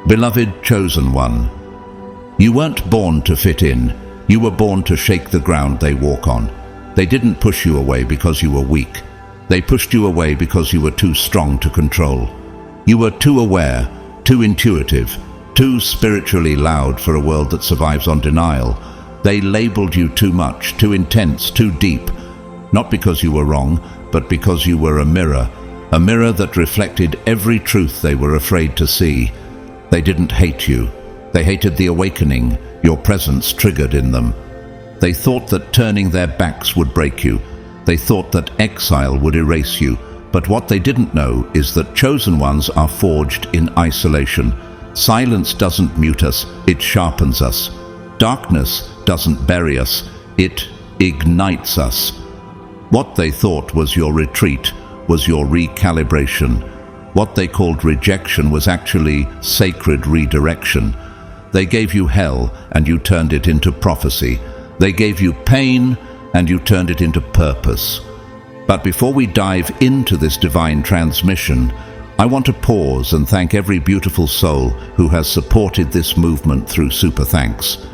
Beloved chosen one, you weren't born to fit in. You were born to shake the ground they walk on. They didn't push you away because you were weak. They pushed you away because you were too strong to control. You were too aware, too intuitive, too spiritually loud for a world that survives on denial. They labeled you too much, too intense, too deep. Not because you were wrong, but because you were a mirror that reflected every truth they were afraid to see. They didn't hate you. They hated the awakening your presence triggered in them. They thought that turning their backs would break you. They thought that exile would erase you. But what they didn't know is that chosen ones are forged in isolation. Silence doesn't mute us, it sharpens us. Darkness doesn't bury us, it ignites us. What they thought was your retreat was your recalibration. What they called rejection was actually sacred redirection. They gave you hell and you turned it into prophecy. They gave you pain and you turned it into purpose. But before we dive into this divine transmission, I want to pause and thank every beautiful soul who has supported this movement through Super Thanks.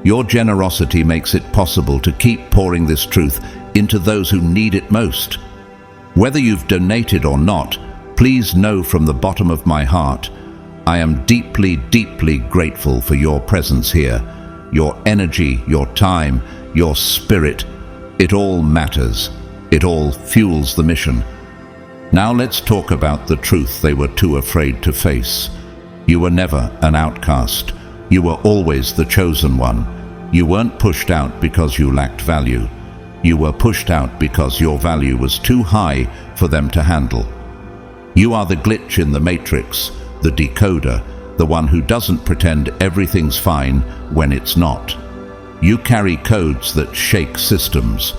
Your generosity makes it possible to keep pouring this truth into those who need it most. Whether you've donated or not, please know from the bottom of my heart, I am deeply, deeply grateful for your presence here. Your energy, your time, your spirit, it all matters. It all fuels the mission. Now let's talk about the truth they were too afraid to face. You were never an outcast. You were always the chosen one. You weren't pushed out because you lacked value. You were pushed out because your value was too high for them to handle. You are the glitch in the matrix, the decoder, the one who doesn't pretend everything's fine when it's not. You carry codes that shake systems.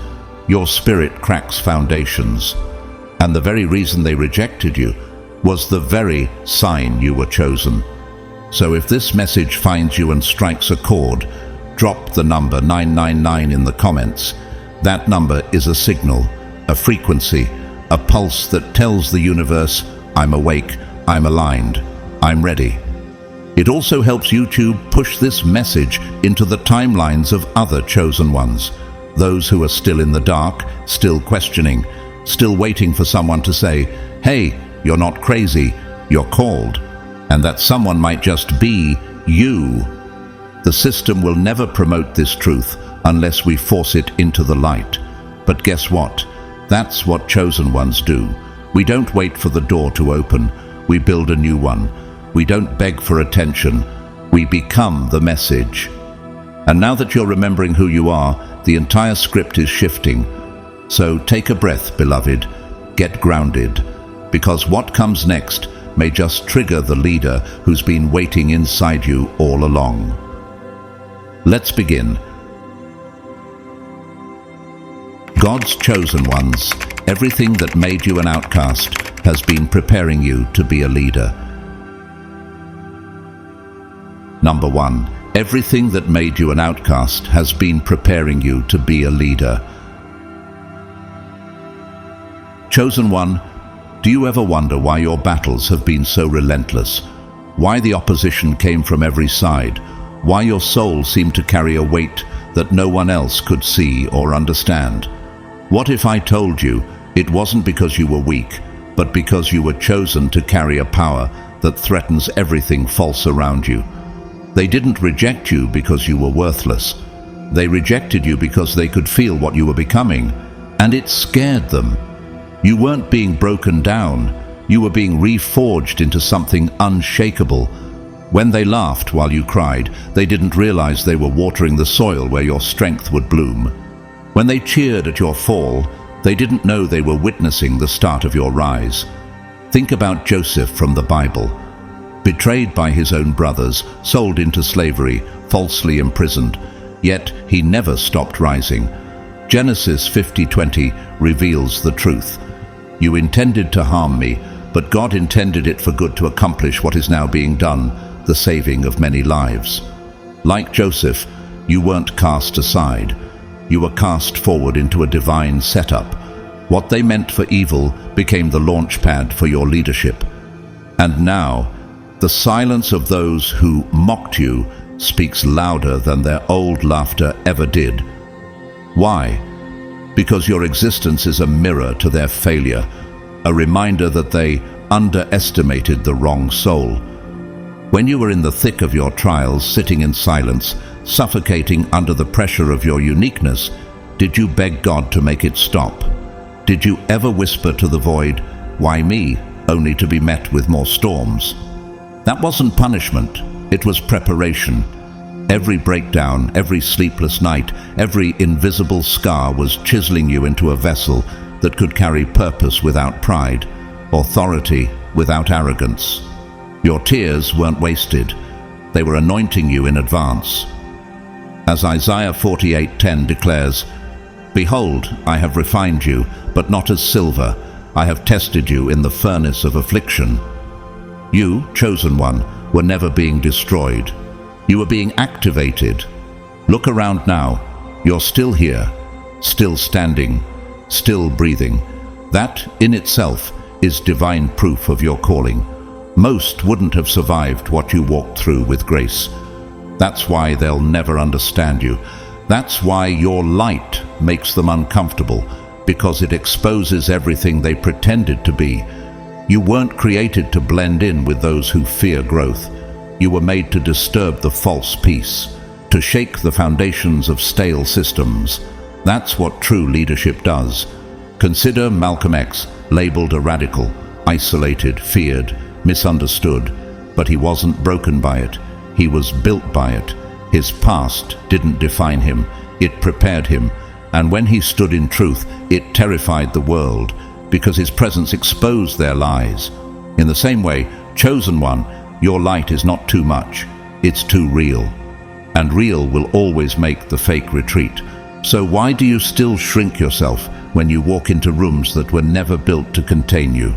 Your spirit cracks foundations. And the very reason they rejected you was the very sign you were chosen. So if this message finds you and strikes a chord, drop the number 999 in the comments. That number is a signal, a frequency, a pulse that tells the universe, I'm awake, I'm aligned, I'm ready. It also helps YouTube push this message into the timelines of other chosen ones, those who are still in the dark, still questioning, still waiting for someone to say, hey, you're not crazy, you're called. And that someone might just be you. The system will never promote this truth unless we force it into the light. But guess what? That's what chosen ones do. We don't wait for the door to open. We build a new one. We don't beg for attention. We become the message. And now that you're remembering who you are, the entire script is shifting. So take a breath, beloved. Get grounded. Because what comes next may just trigger the leader who's been waiting inside you all along. Let's begin. God's chosen ones, everything that made you an outcast has been preparing you to be a leader. Number 1. Everything that made you an outcast has been preparing you to be a leader. Chosen one, do you ever wonder why your battles have been so relentless? Why the opposition came from every side? Why your soul seemed to carry a weight that no one else could see or understand? What if I told you it wasn't because you were weak, but because you were chosen to carry a power that threatens everything false around you? They didn't reject you because you were worthless. They rejected you because they could feel what you were becoming, and it scared them. You weren't being broken down. You were being reforged into something unshakable. When they laughed while you cried, they didn't realize they were watering the soil where your strength would bloom. When they cheered at your fall, they didn't know they were witnessing the start of your rise. Think about Joseph from the Bible. Betrayed by his own brothers, sold into slavery, falsely imprisoned, yet he never stopped rising. Genesis 50:20 reveals the truth. You intended to harm me, but God intended it for good to accomplish what is now being done, the saving of many lives. Like Joseph, you weren't cast aside. You were cast forward into a divine setup. What they meant for evil became the launch pad for your leadership. And now, The silence of those who mocked you speaks louder than their old laughter ever did. Why? Because your existence is a mirror to their failure, a reminder that they underestimated the wrong soul. When you were in the thick of your trials, sitting in silence, suffocating under the pressure of your uniqueness, did you beg God to make it stop? Did you ever whisper to the void, "Why me?" only to be met with more storms? That wasn't punishment, it was preparation. Every breakdown, every sleepless night, every invisible scar was chiseling you into a vessel that could carry purpose without pride, authority without arrogance. Your tears weren't wasted, they were anointing you in advance. As Isaiah 48:10 declares, "Behold, I have refined you, but not as silver. I have tested you in the furnace of affliction." You, chosen one, were never being destroyed. You were being activated. Look around now. You're still here, still standing, still breathing. That, in itself, is divine proof of your calling. Most wouldn't have survived what you walked through with grace. That's why they'll never understand you. That's why your light makes them uncomfortable, because it exposes everything they pretended to be. You weren't created to blend in with those who fear growth. You were made to disturb the false peace, to shake the foundations of stale systems. That's what true leadership does. Consider Malcolm X, labeled a radical, isolated, feared, misunderstood, but he wasn't broken by it. He was built by it. His past didn't define him, it prepared him, and when he stood in truth, it terrified the world, because his presence exposed their lies. In the same way, chosen one, your light is not too much, it's too real. And real will always make the fake retreat. So why do you still shrink yourself when you walk into rooms that were never built to contain you?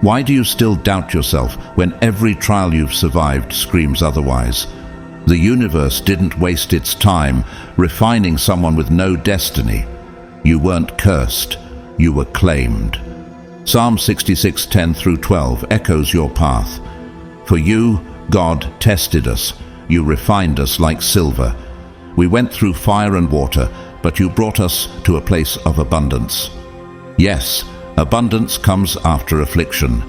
Why do you still doubt yourself when every trial you've survived screams otherwise? The universe didn't waste its time refining someone with no destiny. You weren't cursed, you were claimed. Psalm 66:10 through 12 echoes your path. For you, God tested us. You refined us like silver. We went through fire and water, but you brought us to a place of abundance. Yes, abundance comes after affliction.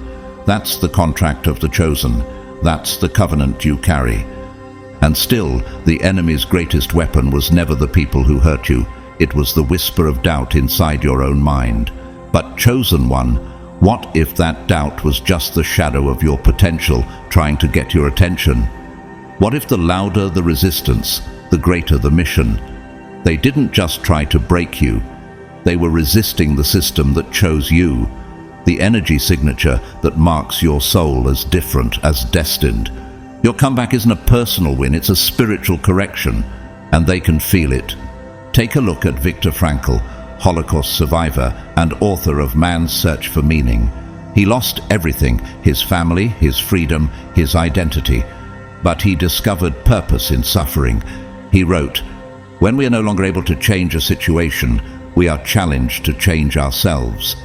That's the contract of the chosen. That's the covenant you carry. And still, the enemy's greatest weapon was never the people who hurt you. It was the whisper of doubt inside your own mind. But chosen one, what if that doubt was just the shadow of your potential trying to get your attention? What if the louder the resistance, the greater the mission? They didn't just try to break you. They were resisting the system that chose you, the energy signature that marks your soul as different, as destined. Your comeback isn't a personal win, it's a spiritual correction, and they can feel it. Take a look at Viktor Frankl, Holocaust survivor and author of Man's Search for Meaning. He lost everything, his family, his freedom, his identity. But he discovered purpose in suffering. He wrote, "When we are no longer able to change a situation, we are challenged to change ourselves."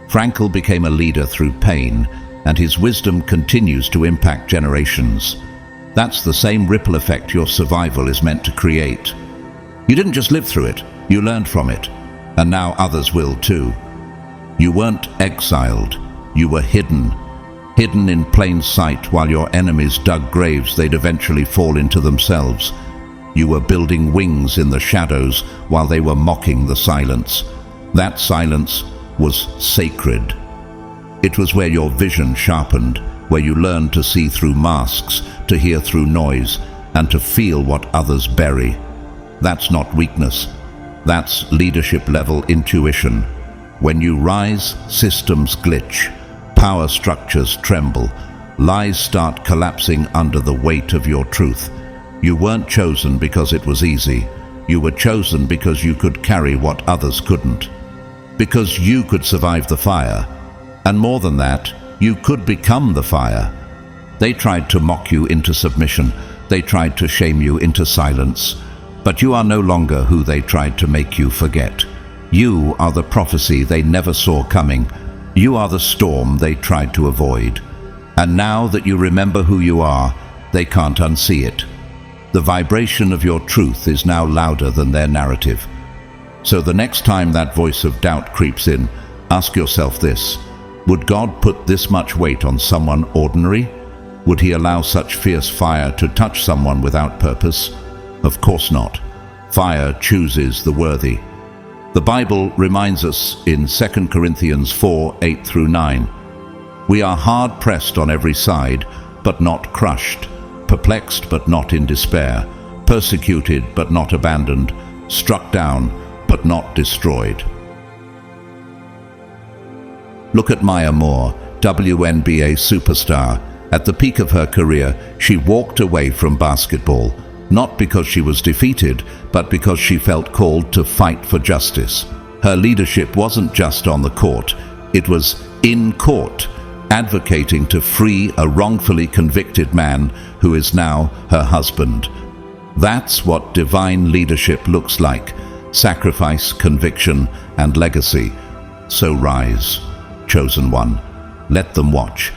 Frankl became a leader through pain, and his wisdom continues to impact generations. That's the same ripple effect your survival is meant to create. You didn't just live through it, you learned from it. And now others will too. You weren't exiled, you were hidden. Hidden in plain sight while your enemies dug graves they'd eventually fall into themselves. You were building wings in the shadows while they were mocking the silence. That silence was sacred. It was where your vision sharpened, where you learned to see through masks, to hear through noise, and to feel what others bury. That's not weakness. That's leadership-level intuition. When you rise, systems glitch, power structures tremble, lies start collapsing under the weight of your truth. You weren't chosen because it was easy. You were chosen because you could carry what others couldn't. Because you could survive the fire. And more than that, you could become the fire. They tried to mock you into submission. They tried to shame you into silence. But you are no longer who they tried to make you forget. You are the prophecy they never saw coming. You are the storm they tried to avoid. And now that you remember who you are, they can't unsee it. The vibration of your truth is now louder than their narrative. So the next time that voice of doubt creeps in, ask yourself this: would God put this much weight on someone ordinary? Would he allow such fierce fire to touch someone without purpose? Of course not. Fire chooses the worthy. The Bible reminds us in 2 Corinthians 4:8-9, "We are hard-pressed on every side, but not crushed, perplexed but not in despair, persecuted but not abandoned, struck down but not destroyed." Look at Maya Moore, WNBA superstar. At the peak of her career, she walked away from basketball, not because she was defeated, but because she felt called to fight for justice. Her leadership wasn't just on the court, it was in court, advocating to free a wrongfully convicted man who is now her husband. That's what divine leadership looks like: sacrifice, conviction, and legacy. So rise, chosen one. Let them watch.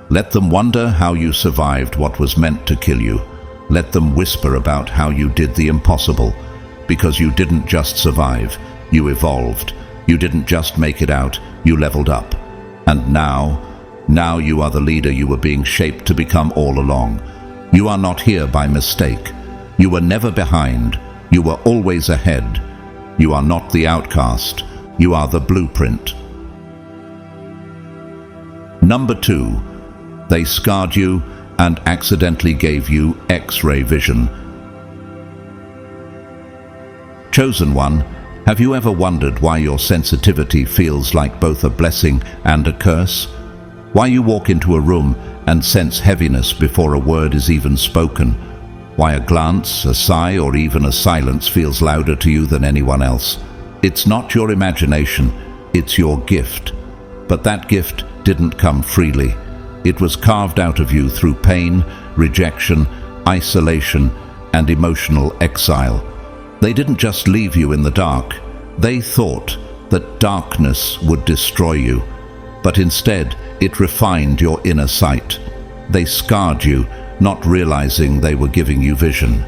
Let them wonder how you survived what was meant to kill you. Let them whisper about how you did the impossible, because you didn't just survive, you evolved. You didn't just make it out, you leveled up. And now you are the leader you were being shaped to become all along. You are not here by mistake. You were never behind. You were always ahead. You are not the outcast. You are the blueprint. Number 2. They scarred you and accidentally gave you X-ray vision. Chosen one, have you ever wondered why your sensitivity feels like both a blessing and a curse? Why you walk into a room and sense heaviness before a word is even spoken? Why a glance, a sigh, or even a silence feels louder to you than anyone else? It's not your imagination, it's your gift. But that gift didn't come freely. It was carved out of you through pain, rejection, isolation, and emotional exile. They didn't just leave you in the dark. They thought that darkness would destroy you, but instead it refined your inner sight. They scarred you, not realizing they were giving you vision.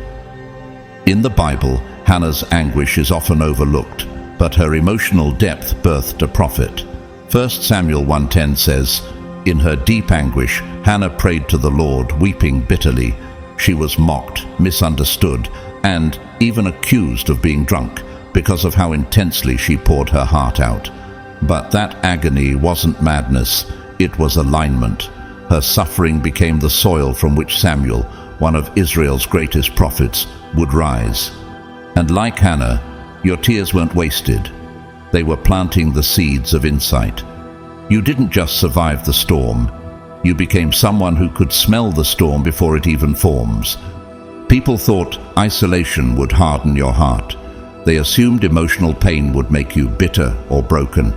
In the Bible, Hannah's anguish is often overlooked, but her emotional depth birthed a prophet. 1 Samuel 1:10 says, "In her deep anguish, Hannah prayed to the Lord, weeping bitterly. She was mocked, misunderstood, and even accused of being drunk because of how intensely she poured her heart out. But that agony wasn't madness, it was alignment. Her suffering became the soil from which Samuel, one of Israel's greatest prophets, would rise. And like Hannah, your tears weren't wasted. They were planting the seeds of insight. You didn't just survive the storm. You became someone who could smell the storm before it even forms. People thought isolation would harden your heart. They assumed emotional pain would make you bitter or broken.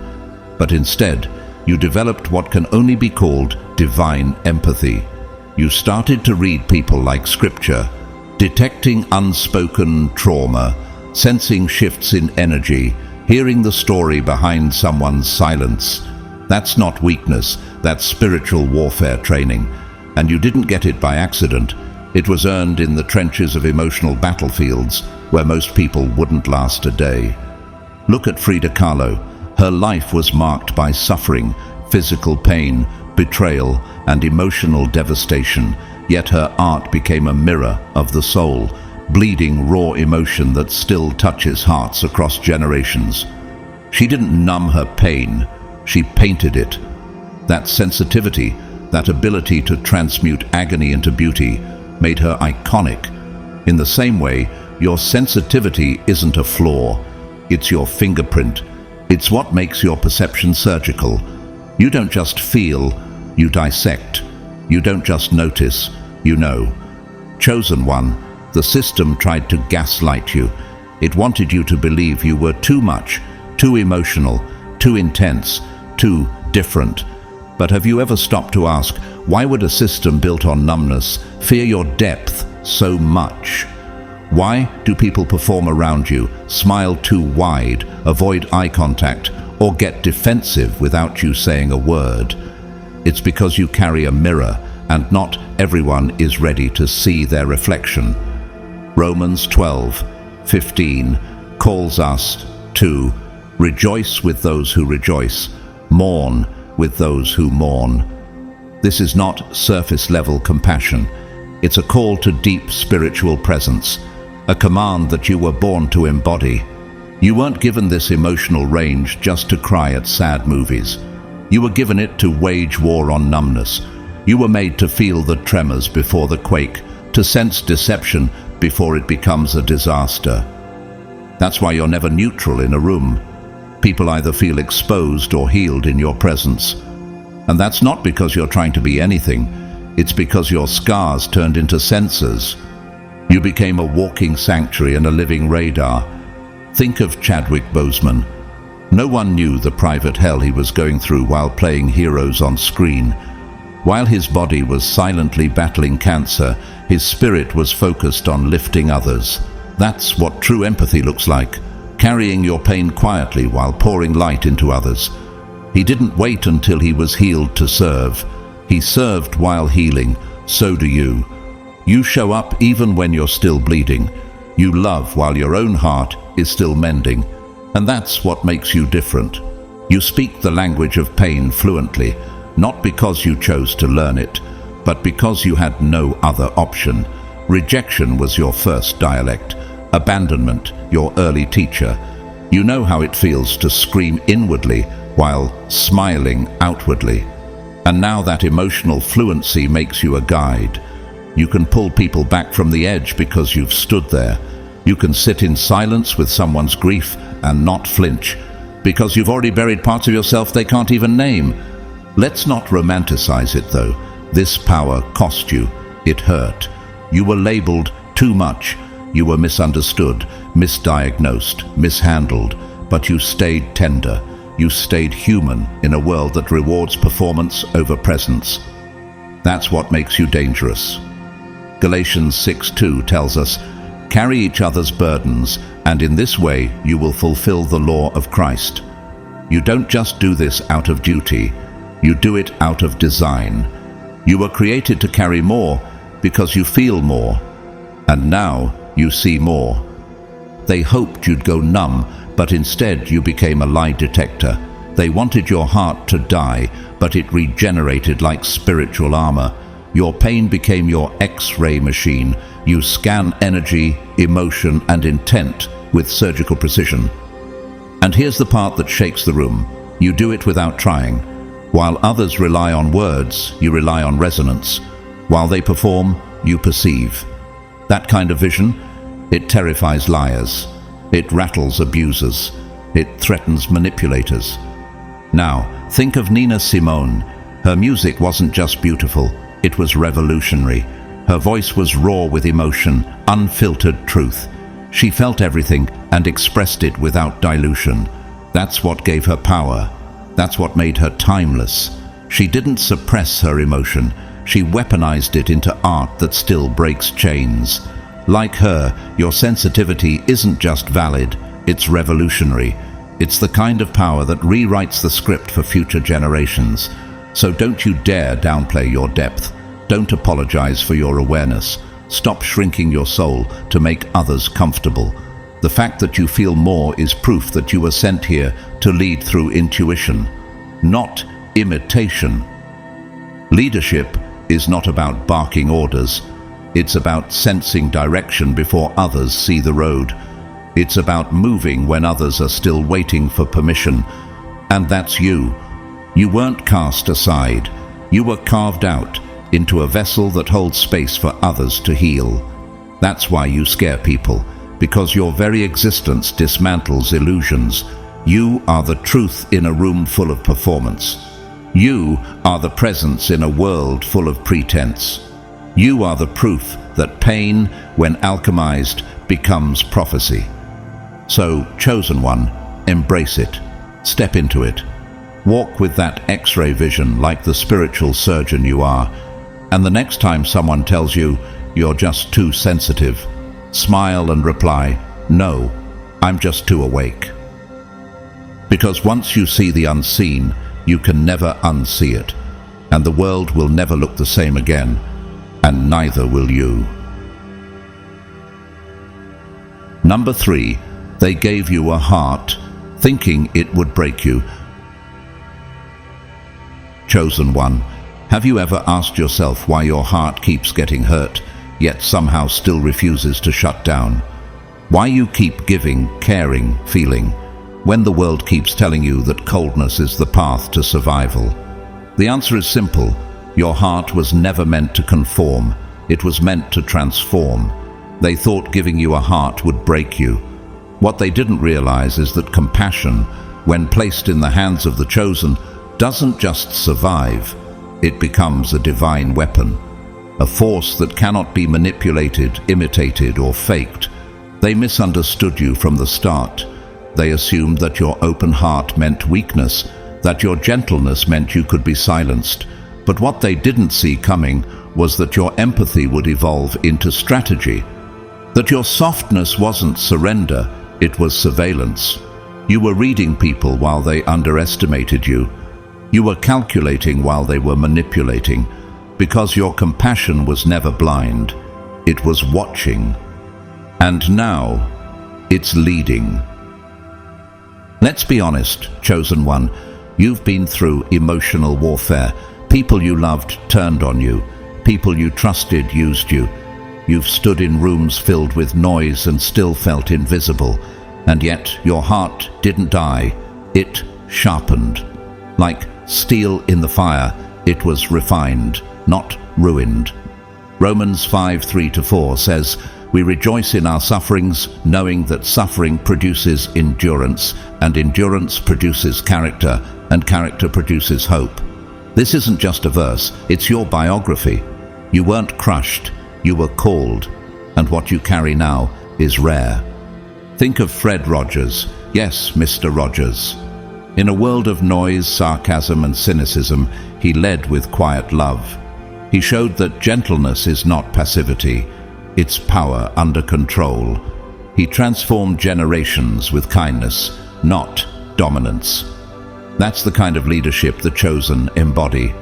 But instead, you developed what can only be called divine empathy. You started to read people like scripture, detecting unspoken trauma, sensing shifts in energy, hearing the story behind someone's silence. That's not weakness, that's spiritual warfare training. And you didn't get it by accident. It was earned in the trenches of emotional battlefields where most people wouldn't last a day. Look at Frida Kahlo. Her life was marked by suffering, physical pain, betrayal, and emotional devastation, yet her art became a mirror of the soul, bleeding raw emotion that still touches hearts across generations. She didn't numb her pain, she painted it. That sensitivity, that ability to transmute agony into beauty, made her iconic. In the same way, your sensitivity isn't a flaw, it's your fingerprint. It's what makes your perception surgical. You don't just feel, you dissect. You don't just notice, you know. Chosen one, the system tried to gaslight you. It wanted you to believe you were too much, too emotional, too intense, too different. But have you ever stopped to ask, why would a system built on numbness fear your depth so much? Why do people perform around you, smile too wide, avoid eye contact, or get defensive without you saying a word? It's because you carry a mirror, and not everyone is ready to see their reflection. Romans 12:15 calls us to rejoice with those who rejoice, mourn with those who mourn. This is not surface-level compassion. It's a call to deep spiritual presence, a command that you were born to embody. You weren't given this emotional range just to cry at sad movies. You were given it to wage war on numbness. You were made to feel the tremors before the quake, to sense deception before it becomes a disaster. That's why you're never neutral in a room. People either feel exposed or healed in your presence. And that's not because you're trying to be anything. It's because your scars turned into sensors. You became a walking sanctuary and a living radar. Think of Chadwick Boseman. No one knew the private hell he was going through while playing heroes on screen. While his body was silently battling cancer, his spirit was focused on lifting others. That's what true empathy looks like, carrying your pain quietly while pouring light into others. He didn't wait until he was healed to serve. He served while healing. So do you. You show up even when you're still bleeding. You love while your own heart is still mending. And that's what makes you different. You speak the language of pain fluently, not because you chose to learn it, but because you had no other option. Rejection was your first dialect, abandonment your early teacher. You know how it feels to scream inwardly while smiling outwardly. And now that emotional fluency makes you a guide. You can pull people back from the edge because you've stood there. You can sit in silence with someone's grief and not flinch, because you've already buried parts of yourself they can't even name. Let's not romanticize it though. This power cost you. It hurt. You were labeled too much. You were misunderstood, misdiagnosed, mishandled, but you stayed tender. You stayed human in a world that rewards performance over presence. That's what makes you dangerous. Galatians 6:2 tells us, "Carry each other's burdens, and in this way you will fulfill the law of Christ." You don't just do this out of duty. You do it out of design. You were created to carry more because you feel more. And now you see more. They hoped you'd go numb, but instead you became a lie detector. They wanted your heart to die, but it regenerated like spiritual armor. Your pain became your X-ray machine. You scan energy, emotion, and intent with surgical precision. And here's the part that shakes the room. You do it without trying. While others rely on words, you rely on resonance. While they perform, you perceive. That kind of vision, it terrifies liars. It rattles abusers. It threatens manipulators. Now, think of Nina Simone. Her music wasn't just beautiful, it was revolutionary. Her voice was raw with emotion, unfiltered truth. She felt everything and expressed it without dilution. That's what gave her power. That's what made her timeless. She didn't suppress her emotion. She weaponized it into art that still breaks chains. Like her, your sensitivity isn't just valid, it's revolutionary. It's the kind of power that rewrites the script for future generations. So don't you dare downplay your depth. Don't apologize for your awareness. Stop shrinking your soul to make others comfortable. The fact that you feel more is proof that you were sent here to lead through intuition, not imitation. Leadership is not about barking orders. It's about sensing direction before others see the road. It's about moving when others are still waiting for permission. And that's you. You weren't cast aside. You were carved out into a vessel that holds space for others to heal. That's why you scare people, because your very existence dismantles illusions. You are the truth in a room full of performance. You are the presence in a world full of pretense. You are the proof that pain, when alchemized, becomes prophecy. So, chosen one, embrace it. Step into it. Walk with that X-ray vision like the spiritual surgeon you are. And the next time someone tells you you're just too sensitive, smile and reply, "No, I'm just too awake." Because once you see the unseen, you can never unsee it. and the world will never look the same again, and neither will you. Number 3, they gave you a heart, thinking it would break you. Chosen one, have you ever asked yourself why your heart keeps getting hurt, yet somehow still refuses to shut down? Why you keep giving, caring, feeling, when the world keeps telling you that coldness is the path to survival? The answer is simple. Your heart was never meant to conform. It was meant to transform. They thought giving you a heart would break you. What they didn't realize is that compassion, when placed in the hands of the chosen, doesn't just survive. It becomes a divine weapon, a force that cannot be manipulated, imitated, or faked. They misunderstood you from the start. They assumed that your open heart meant weakness, that your gentleness meant you could be silenced. But what they didn't see coming was that your empathy would evolve into strategy, that your softness wasn't surrender, it was surveillance. You were reading people while they underestimated you. You were calculating while they were manipulating, because your compassion was never blind. It was watching. And now, it's leading. Let's be honest, chosen one. You've been through emotional warfare. People you loved turned on you. People you trusted used you. You've stood in rooms filled with noise and still felt invisible. And yet your heart didn't die. It sharpened. Like steel in the fire, it was refined, not ruined. Romans 5:3-4 says, "We rejoice in our sufferings, knowing that suffering produces endurance, and endurance produces character, and character produces hope." This isn't just a verse, it's your biography. You weren't crushed, you were called, and what you carry now is rare. Think of Fred Rogers. Yes, Mr. Rogers. In a world of noise, sarcasm, and cynicism, he led with quiet love. He showed that gentleness is not passivity, it's power under control. He transformed generations with kindness, not dominance. That's the kind of leadership the chosen embody.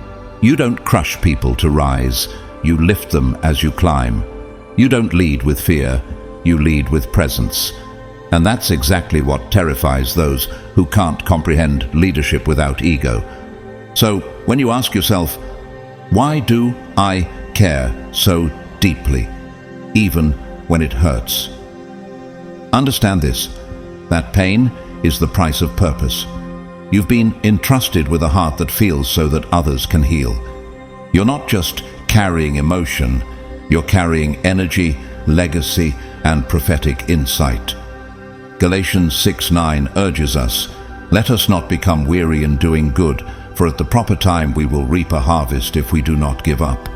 You don't crush people to rise, you lift them as you climb. You don't lead with fear, you lead with presence. And that's exactly what terrifies those who can't comprehend leadership without ego. So, when you ask yourself, why do I care so deeply, even when it hurts? Understand this, that pain is the price of purpose. You've been entrusted with a heart that feels so that others can heal. You're not just carrying emotion, you're carrying energy, legacy, and prophetic insight. Galatians 6:9 urges us, "Let us not become weary in doing good, for at the proper time we will reap a harvest if we do not give up."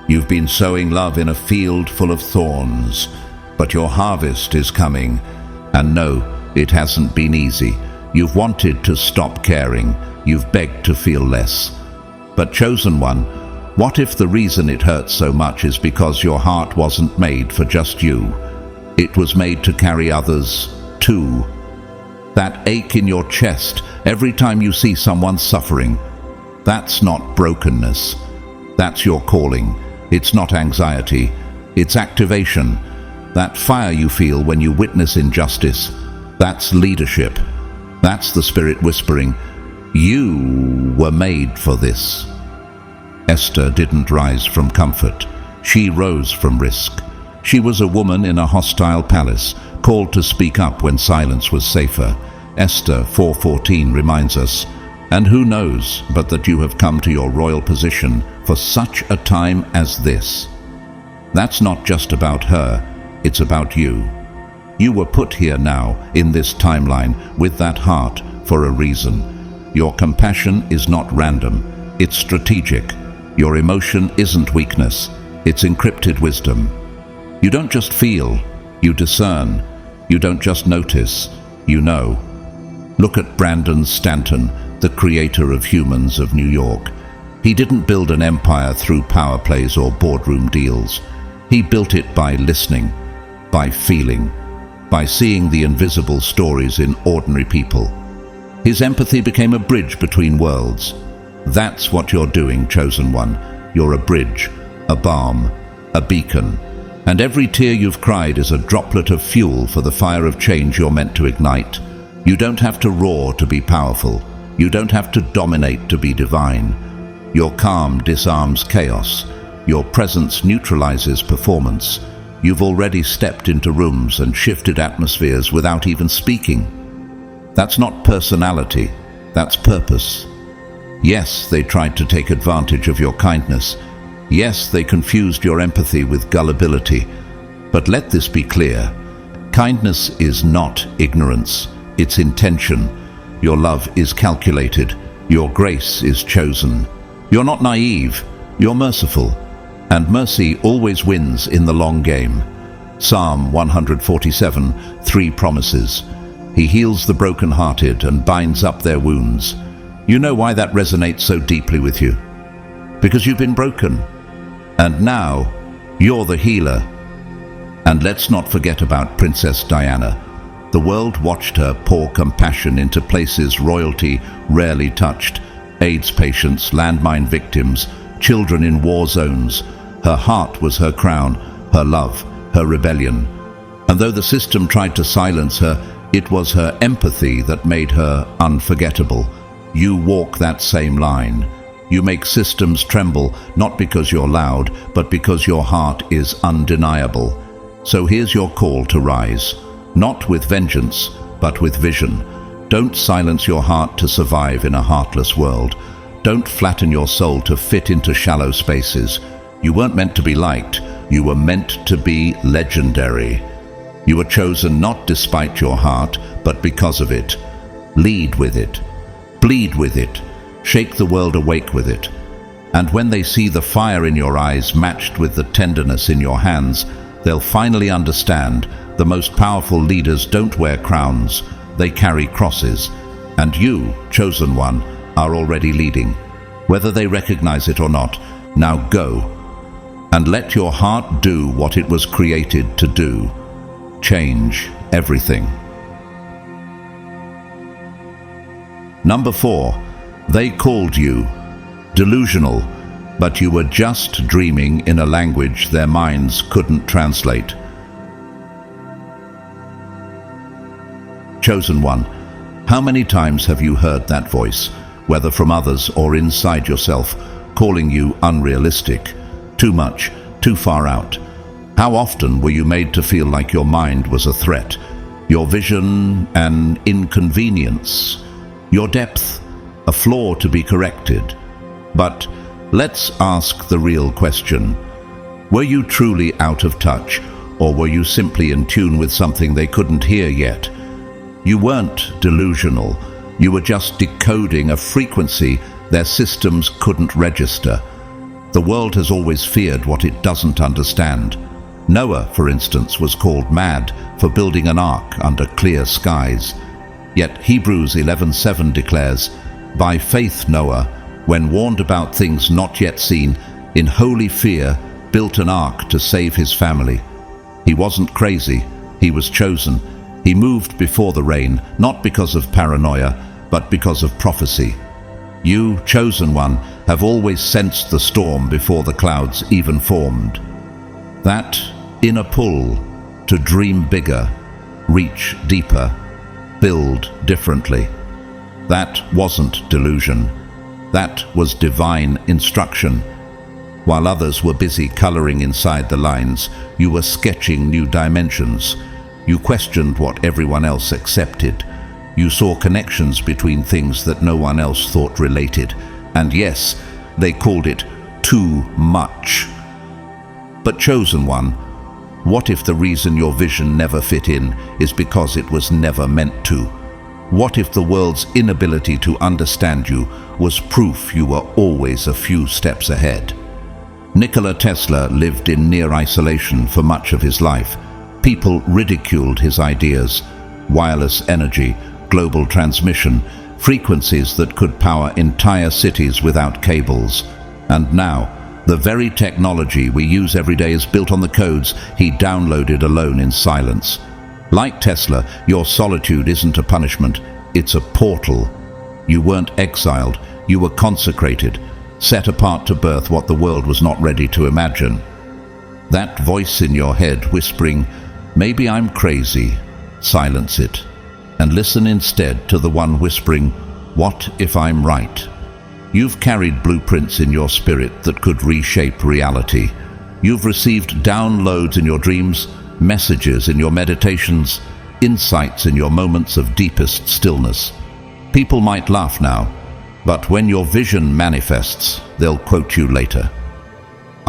You've been sowing love in a field full of thorns, but your harvest is coming. And no, it hasn't been easy. You've wanted to stop caring. You've begged to feel less. But chosen one, what if the reason it hurts so much is because your heart wasn't made for just you? It was made to carry others too. That ache in your chest every time you see someone suffering, that's not brokenness. That's your calling. It's not anxiety. It's activation. That fire you feel when you witness injustice, that's leadership. That's the Spirit whispering, you were made for this. Esther didn't rise from comfort. She rose from risk. She was a woman in a hostile palace, called to speak up when silence was safer. Esther 4:14 reminds us, "And who knows but that you have come to your royal position for such a time as this?" That's not just about her, it's about you. You were put here now, in this timeline, with that heart, for a reason. Your compassion is not random, it's strategic. Your emotion isn't weakness, it's encrypted wisdom. You don't just feel, you discern. You don't just notice, you know. Look at Brandon Stanton, the creator of Humans of New York. He didn't build an empire through power plays or boardroom deals. He built it by listening, by feeling, by seeing the invisible stories in ordinary people. His empathy became a bridge between worlds. That's what you're doing, chosen one. You're a bridge, a balm, a beacon. And every tear you've cried is a droplet of fuel for the fire of change you're meant to ignite. You don't have to roar to be powerful. You don't have to dominate to be divine. Your calm disarms chaos. Your presence neutralizes performance. You've already stepped into rooms and shifted atmospheres without even speaking. That's not personality, that's purpose. Yes, they tried to take advantage of your kindness. Yes, they confused your empathy with gullibility. But let this be clear. Kindness is not ignorance, it's intention. Your love is calculated. Your grace is chosen. You're not naive, you're merciful. And mercy always wins in the long game. Psalm 147, 3 promises. He heals the brokenhearted and binds up their wounds. You know why that resonates so deeply with you? Because you've been broken. And now, you're the healer. And let's not forget about Princess Diana. The world watched her pour compassion into places royalty rarely touched. AIDS patients, landmine victims, children in war zones. Her heart was her crown, her love, her rebellion. And though the system tried to silence her, it was her empathy that made her unforgettable. You walk that same line. You make systems tremble, not because you're loud, but because your heart is undeniable. So here's your call to rise, not with vengeance, but with vision. Don't silence your heart to survive in a heartless world. Don't flatten your soul to fit into shallow spaces. You weren't meant to be liked, you were meant to be legendary. You were chosen not despite your heart, but because of it. Lead with it. Bleed with it. Shake the world awake with it. And when they see the fire in your eyes matched with the tenderness in your hands, they'll finally understand the most powerful leaders don't wear crowns, they carry crosses. And you, chosen one, are already leading. Whether they recognize it or not, now go. And let your heart do what it was created to do. Change everything. Number 4. They called you delusional, but you were just dreaming in a language their minds couldn't translate. Chosen one, how many times have you heard that voice, whether from others or inside yourself, calling you unrealistic, too much, too far out? How often were you made to feel like your mind was a threat, your vision an inconvenience, your depth a flaw to be corrected? But let's ask the real question. Were you truly out of touch, or were you simply in tune with something they couldn't hear yet? You weren't delusional. You were just decoding a frequency their systems couldn't register. The world has always feared what it doesn't understand. Noah, for instance, was called mad for building an ark under clear skies. Yet Hebrews 11:7 declares, "By faith Noah, when warned about things not yet seen, in holy fear built an ark to save his family." He wasn't crazy, he was chosen. He moved before the rain, not because of paranoia, but because of prophecy. You, chosen one, have always sensed the storm before the clouds even formed. That inner pull to dream bigger, reach deeper, build differently. That wasn't delusion. That was divine instruction. While others were busy coloring inside the lines, you were sketching new dimensions. You questioned what everyone else accepted. You saw connections between things that no one else thought related. And yes, they called it too much. But chosen one, what if the reason your vision never fit in is because it was never meant to? What if the world's inability to understand you was proof you were always a few steps ahead? Nikola Tesla lived in near isolation for much of his life. People ridiculed his ideas: wireless energy, global transmission, frequencies that could power entire cities without cables. And now, the very technology we use every day is built on the codes he downloaded alone in silence. Like Tesla, your solitude isn't a punishment, it's a portal. You weren't exiled, You were consecrated, set apart to birth what the world was not ready to imagine. That voice in your head whispering, "Maybe I'm crazy," silence it, and listen instead to the one whispering, "What if I'm right?" You've carried blueprints in your spirit that could reshape reality. You've received downloads in your dreams, messages in your meditations, insights in your moments of deepest stillness. People might laugh now, but when your vision manifests, they'll quote you later.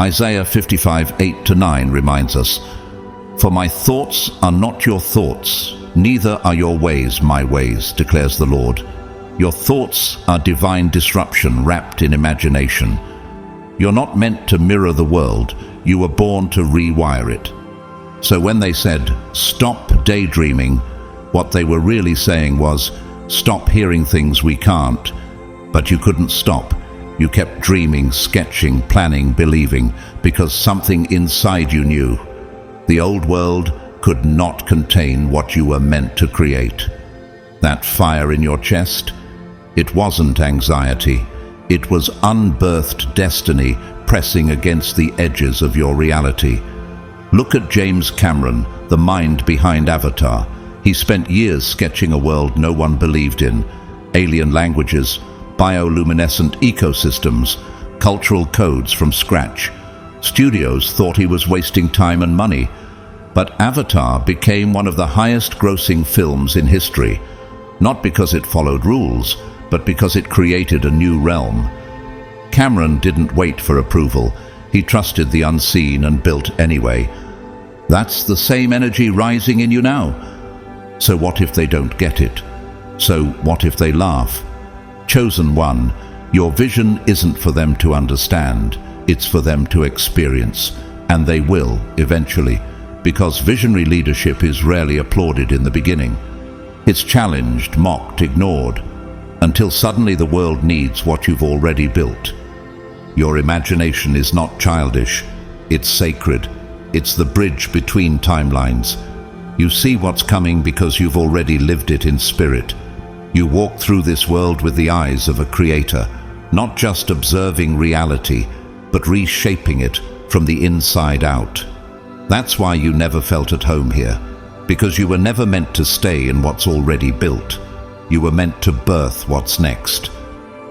Isaiah 55:8-9 reminds us, "For my thoughts are not your thoughts, neither are your ways my ways, declares the Lord." Your thoughts are divine disruption wrapped in imagination. You're not meant to mirror the world, you were born to rewire it. So when they said, "Stop daydreaming," what they were really saying was, "Stop hearing things we can't." But you couldn't stop. You kept dreaming, sketching, planning, believing, because something inside you knew. The old world could not contain what you were meant to create. That fire in your chest, it wasn't anxiety. It was unbirthed destiny pressing against the edges of your reality. Look at James Cameron, the mind behind Avatar. He spent years sketching a world no one believed in. Alien languages, bioluminescent ecosystems, cultural codes from scratch. Studios thought he was wasting time and money, but Avatar became one of the highest-grossing films in history, not because it followed rules, but because it created a new realm. Cameron didn't wait for approval. He trusted the unseen and built anyway. That's the same energy rising in you now. So what if they don't get it? So what if they laugh? Chosen one, your vision isn't for them to understand, it's for them to experience, and they will eventually, because visionary leadership is rarely applauded in the beginning. It's challenged, mocked, ignored, until suddenly the world needs what you've already built. Your imagination is not childish, it's sacred. It's the bridge between timelines. You see what's coming because you've already lived it in spirit. You walk through this world with the eyes of a creator, not just observing reality, but reshaping it from the inside out. That's why you never felt at home here, because you were never meant to stay in what's already built. You were meant to birth what's next.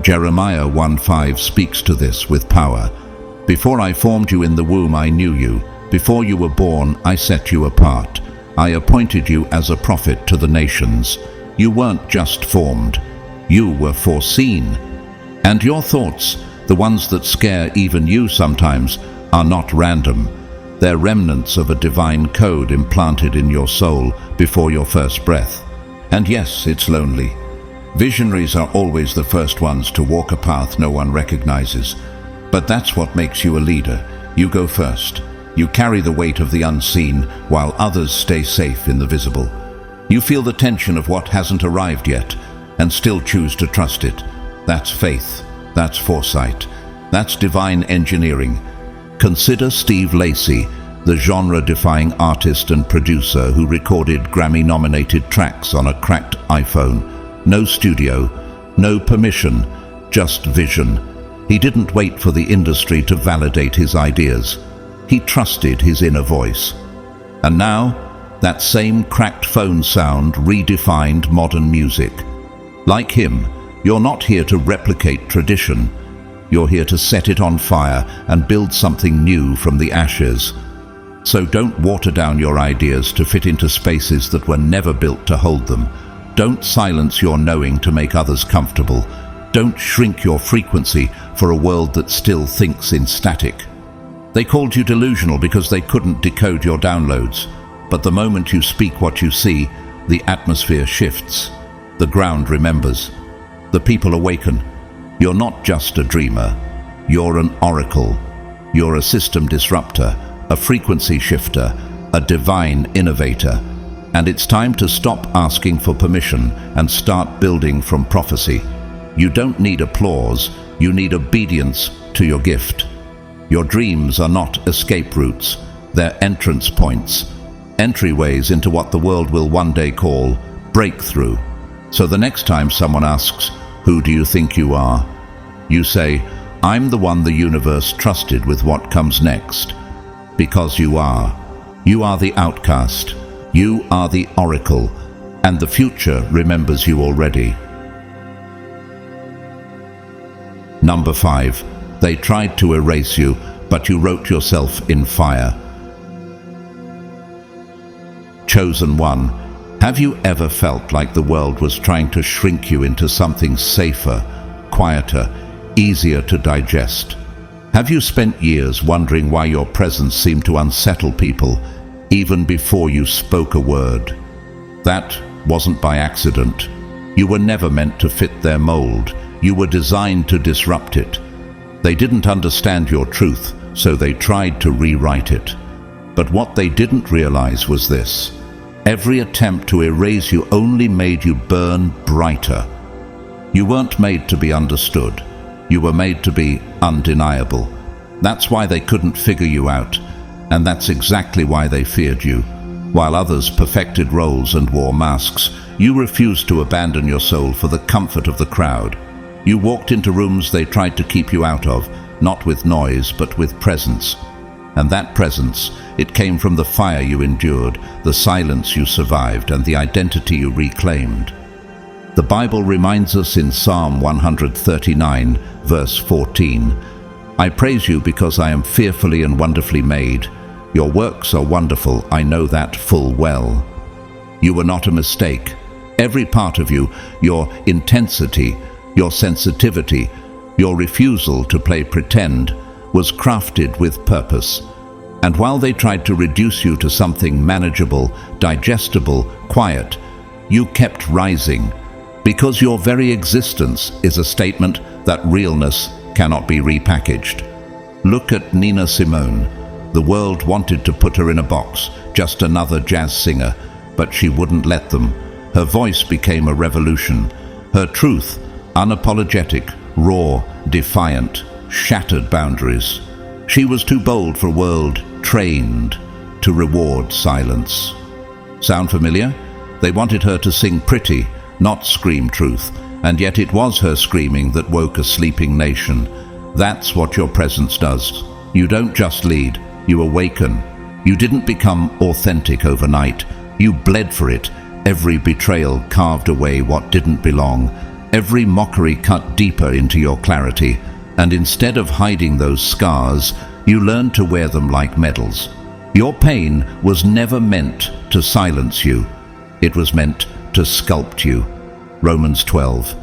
Jeremiah 1:5 speaks to this with power. "Before I formed you in the womb, I knew you. Before you were born, I set you apart. I appointed you as a prophet to the nations." You weren't just formed, you were foreseen. And your thoughts, the ones that scare even you sometimes, are not random. They're remnants of a divine code implanted in your soul before your first breath. And yes, it's lonely. Visionaries are always the first ones to walk a path no one recognizes. But that's what makes you a leader. You go first. You carry the weight of the unseen while others stay safe in the visible. You feel the tension of what hasn't arrived yet and still choose to trust it. That's faith. That's foresight. That's divine engineering. Consider Steve Lacy, the genre-defying artist and producer who recorded Grammy-nominated tracks on a cracked iPhone. No studio, no permission, just vision. He didn't wait for the industry to validate his ideas. He trusted his inner voice. And now, that same cracked phone sound redefined modern music. Like him, you're not here to replicate tradition. You're here to set it on fire and build something new from the ashes. So don't water down your ideas to fit into spaces that were never built to hold them. Don't silence your knowing to make others comfortable. Don't shrink your frequency for a world that still thinks in static. They called you delusional because they couldn't decode your downloads. But the moment you speak what you see, the atmosphere shifts. The ground remembers. The people awaken. You're not just a dreamer. You're an oracle. You're a system disruptor, a frequency shifter, a divine innovator. And it's time to stop asking for permission and start building from prophecy. You don't need applause. You need obedience to your gift. Your dreams are not escape routes. They're entrance points. Entryways into what the world will one day call breakthrough. So the next time someone asks, "Who do you think you are?" You say, I'm the one the universe trusted with what comes next. Because you are. You are the outcast. You are the oracle. And the future remembers you already. Number 5. They tried to erase you, but you wrote yourself in fire. Chosen one. Have you ever felt like the world was trying to shrink you into something safer, quieter, easier to digest? Have you spent years wondering why your presence seemed to unsettle people, even before you spoke a word? That wasn't by accident. You were never meant to fit their mold. You were designed to disrupt it. They didn't understand your truth, so they tried to rewrite it. But what they didn't realize was this. Every attempt to erase you only made you burn brighter. You weren't made to be understood. You were made to be undeniable. That's why they couldn't figure you out, and that's exactly why they feared you. While others perfected roles and wore masks, you refused to abandon your soul for the comfort of the crowd. You walked into rooms they tried to keep you out of, not with noise, but with presence. And that presence, it came from the fire you endured, the silence you survived, and the identity you reclaimed. The Bible reminds us in Psalm 139, verse 14, I praise you because I am fearfully and wonderfully made. Your works are wonderful, I know that full well. You were not a mistake. Every part of you, your intensity, your sensitivity, your refusal to play pretend, was crafted with purpose. And while they tried to reduce you to something manageable, digestible, quiet, you kept rising, because your very existence is a statement that realness cannot be repackaged. Look at Nina Simone. The world wanted to put her in a box, just another jazz singer, but she wouldn't let them. Her voice became a revolution. Her truth, unapologetic, raw, defiant, shattered boundaries. She was too bold for a world trained to reward silence. Sound familiar? They wanted her to sing pretty, not scream truth, and yet it was her screaming that woke a sleeping nation. That's what your presence does. You don't just lead, you awaken. You didn't become authentic overnight. You bled for it. Every betrayal carved away what didn't belong. Every mockery cut deeper into your clarity. And instead of hiding those scars, you learned to wear them like medals. Your pain was never meant to silence you. It was meant to sculpt you. Romans 12.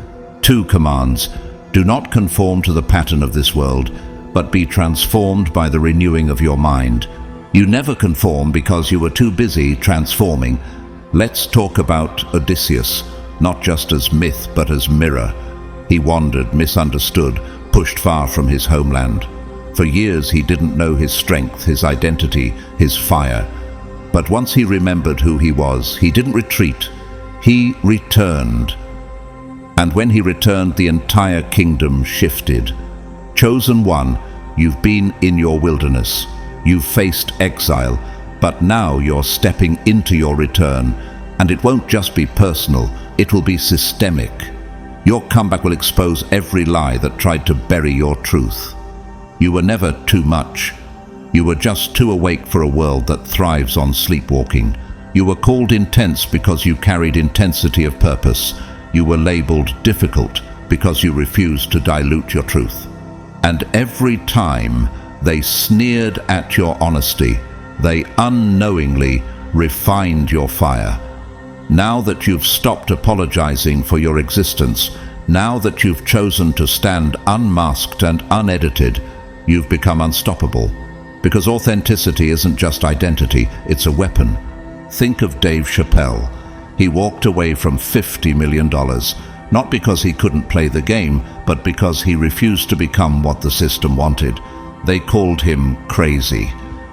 2 commands. Do not conform to the pattern of this world, but be transformed by the renewing of your mind. You never conform because you were too busy transforming. Let's talk about Odysseus, not just as myth but as mirror. He wandered, misunderstood, pushed far from his homeland. For years he didn't know his strength, his identity, his fire. But once he remembered who he was, he didn't retreat. He returned. And when he returned, the entire kingdom shifted. Chosen one, you've been in your wilderness. You've faced exile, but now you're stepping into your return. And it won't just be personal, it will be systemic. Your comeback will expose every lie that tried to bury your truth. You were never too much. You were just too awake for a world that thrives on sleepwalking. You were called intense because you carried intensity of purpose. You were labeled difficult because you refused to dilute your truth. And every time they sneered at your honesty, they unknowingly refined your fire. Now that you've stopped apologizing for your existence, now that you've chosen to stand unmasked and unedited, you've become unstoppable. Because authenticity isn't just identity, it's a weapon. Think of Dave Chappelle. He walked away from $50 million, not because he couldn't play the game, but because he refused to become what the system wanted. They called him crazy,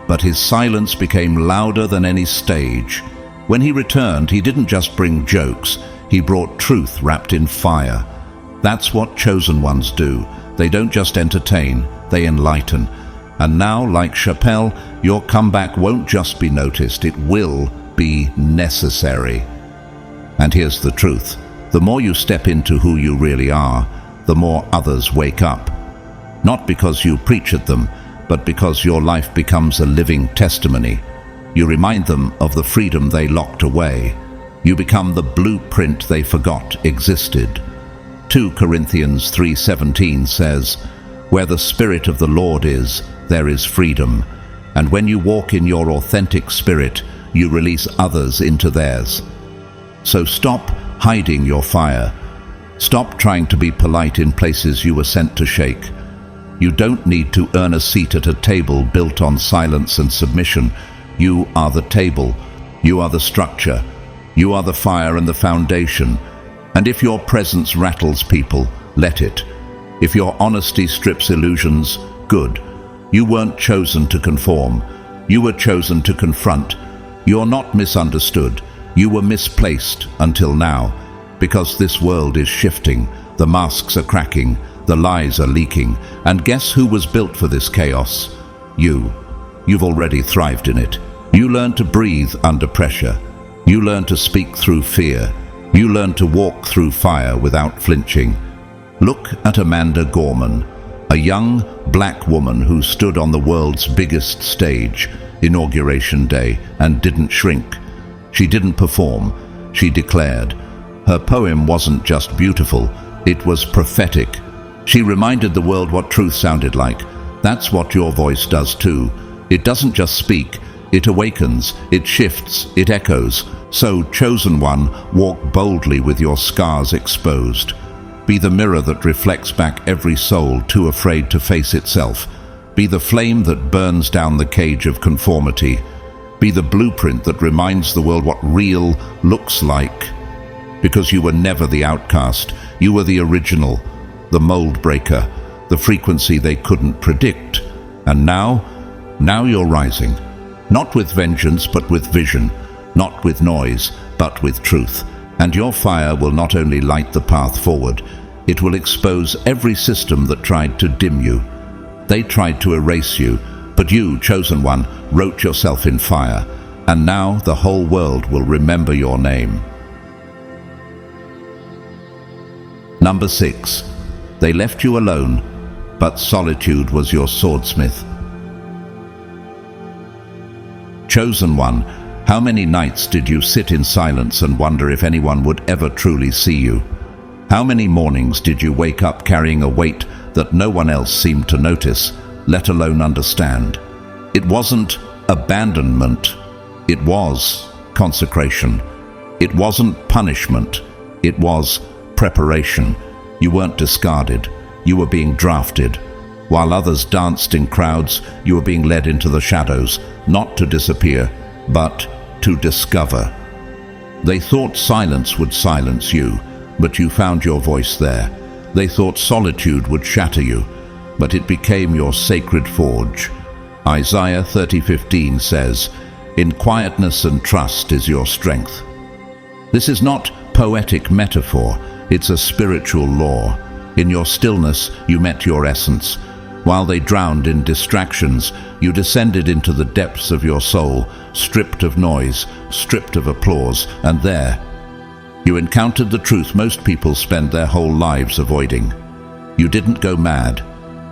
but his silence became louder than any stage. When he returned, he didn't just bring jokes, he brought truth wrapped in fire. That's what chosen ones do. They don't just entertain, they enlighten. And now, like Chappelle, your comeback won't just be noticed, it will be necessary. And here's the truth. The more you step into who you really are, the more others wake up. Not because you preach at them, but because your life becomes a living testimony. You remind them of the freedom they locked away. You become the blueprint they forgot existed. 2 Corinthians 3:17 says, "Where the Spirit of the Lord is, there is freedom. And when you walk in your authentic spirit, you release others into theirs." So stop hiding your fire. Stop trying to be polite in places you were sent to shake. You don't need to earn a seat at a table built on silence and submission. You are the table. You are the structure. You are the fire and the foundation. And if your presence rattles people, let it. If your honesty strips illusions, good. You weren't chosen to conform. You were chosen to confront. You're not misunderstood. You were misplaced until now. Because this world is shifting, the masks are cracking, the lies are leaking, and guess who was built for this chaos? You. You've already thrived in it. You learned to breathe under pressure. You learned to speak through fear. You learned to walk through fire without flinching. Look at Amanda Gorman, a young black woman who stood on the world's biggest stage, Inauguration Day, and didn't shrink. She didn't perform. She declared. Her poem wasn't just beautiful, it was prophetic. She reminded the world what truth sounded like. That's what your voice does too. It doesn't just speak, it awakens, it shifts, it echoes. So, chosen one, walk boldly with your scars exposed. Be the mirror that reflects back every soul too afraid to face itself. Be the flame that burns down the cage of conformity. Be the blueprint that reminds the world what real looks like. Because you were never the outcast, you were the original, the mold breaker, the frequency they couldn't predict. And now you're rising. Not with vengeance, but with vision. Not with noise, but with truth. And your fire will not only light the path forward, it will expose every system that tried to dim you. They tried to erase you, but you, chosen one, wrote yourself in fire. And now the whole world will remember your name. Number 6. They left you alone, but solitude was your swordsmith. Chosen one, how many nights did you sit in silence and wonder if anyone would ever truly see you? How many mornings did you wake up carrying a weight that no one else seemed to notice, let alone understand? It wasn't abandonment, it was consecration. It wasn't punishment, it was preparation. You weren't discarded, you were being drafted. While others danced in crowds, you were being led into the shadows, not to disappear, but to discover. They thought silence would silence you, but you found your voice there. They thought solitude would shatter you, but it became your sacred forge. Isaiah 30:15 says, "In quietness and trust is your strength." This is not poetic metaphor, it's a spiritual law. In your stillness, you met your essence. While they drowned in distractions, you descended into the depths of your soul, stripped of noise, stripped of applause, and there, you encountered the truth most people spend their whole lives avoiding. You didn't go mad,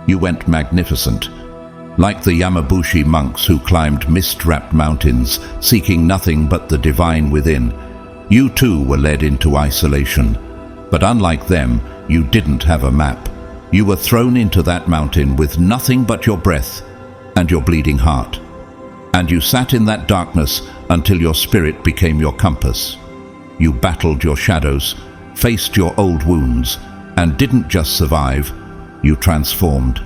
you went magnificent. Like the Yamabushi monks who climbed mist-wrapped mountains, seeking nothing but the divine within, you too were led into isolation. But unlike them, you didn't have a map. You were thrown into that mountain with nothing but your breath and your bleeding heart. And you sat in that darkness until your spirit became your compass. You battled your shadows, faced your old wounds, and didn't just survive, you transformed.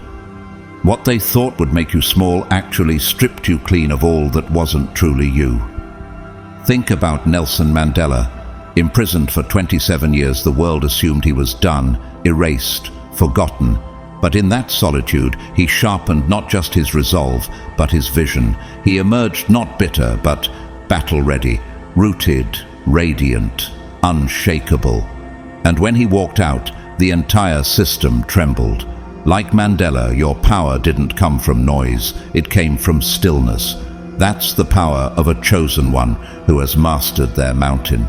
What they thought would make you small actually stripped you clean of all that wasn't truly you. Think about Nelson Mandela. Imprisoned for 27 years, the world assumed he was done, erased, forgotten. But in that solitude, he sharpened not just his resolve, but his vision. He emerged not bitter, but battle-ready, rooted, radiant, unshakable. And when he walked out, the entire system trembled. Like Mandela, your power didn't come from noise, it came from stillness. That's the power of a chosen one who has mastered their mountain.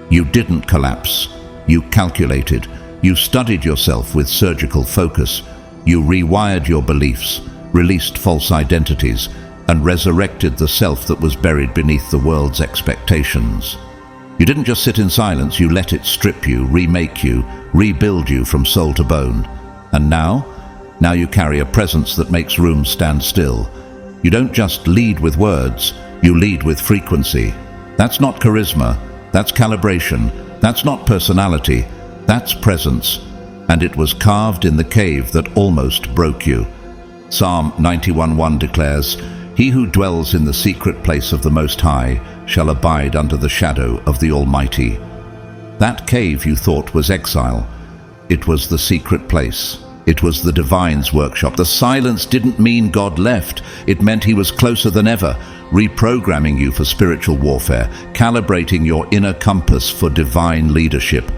You didn't collapse, you calculated. You studied yourself with surgical focus. You rewired your beliefs, released false identities, and resurrected the self that was buried beneath the world's expectations. You didn't just sit in silence, you let it strip you, remake you, rebuild you from soul to bone. And now you carry a presence that makes rooms stand still. You don't just lead with words, you lead with frequency. That's not charisma, that's calibration, that's not personality, that's presence. And it was carved in the cave that almost broke you. Psalm 91:1 declares, "He who dwells in the secret place of the Most High shall abide under the shadow of the Almighty." That cave you thought was exile. It was the secret place. It was the divine's workshop. The silence didn't mean God left. It meant he was closer than ever, reprogramming you for spiritual warfare, calibrating your inner compass for divine leadership.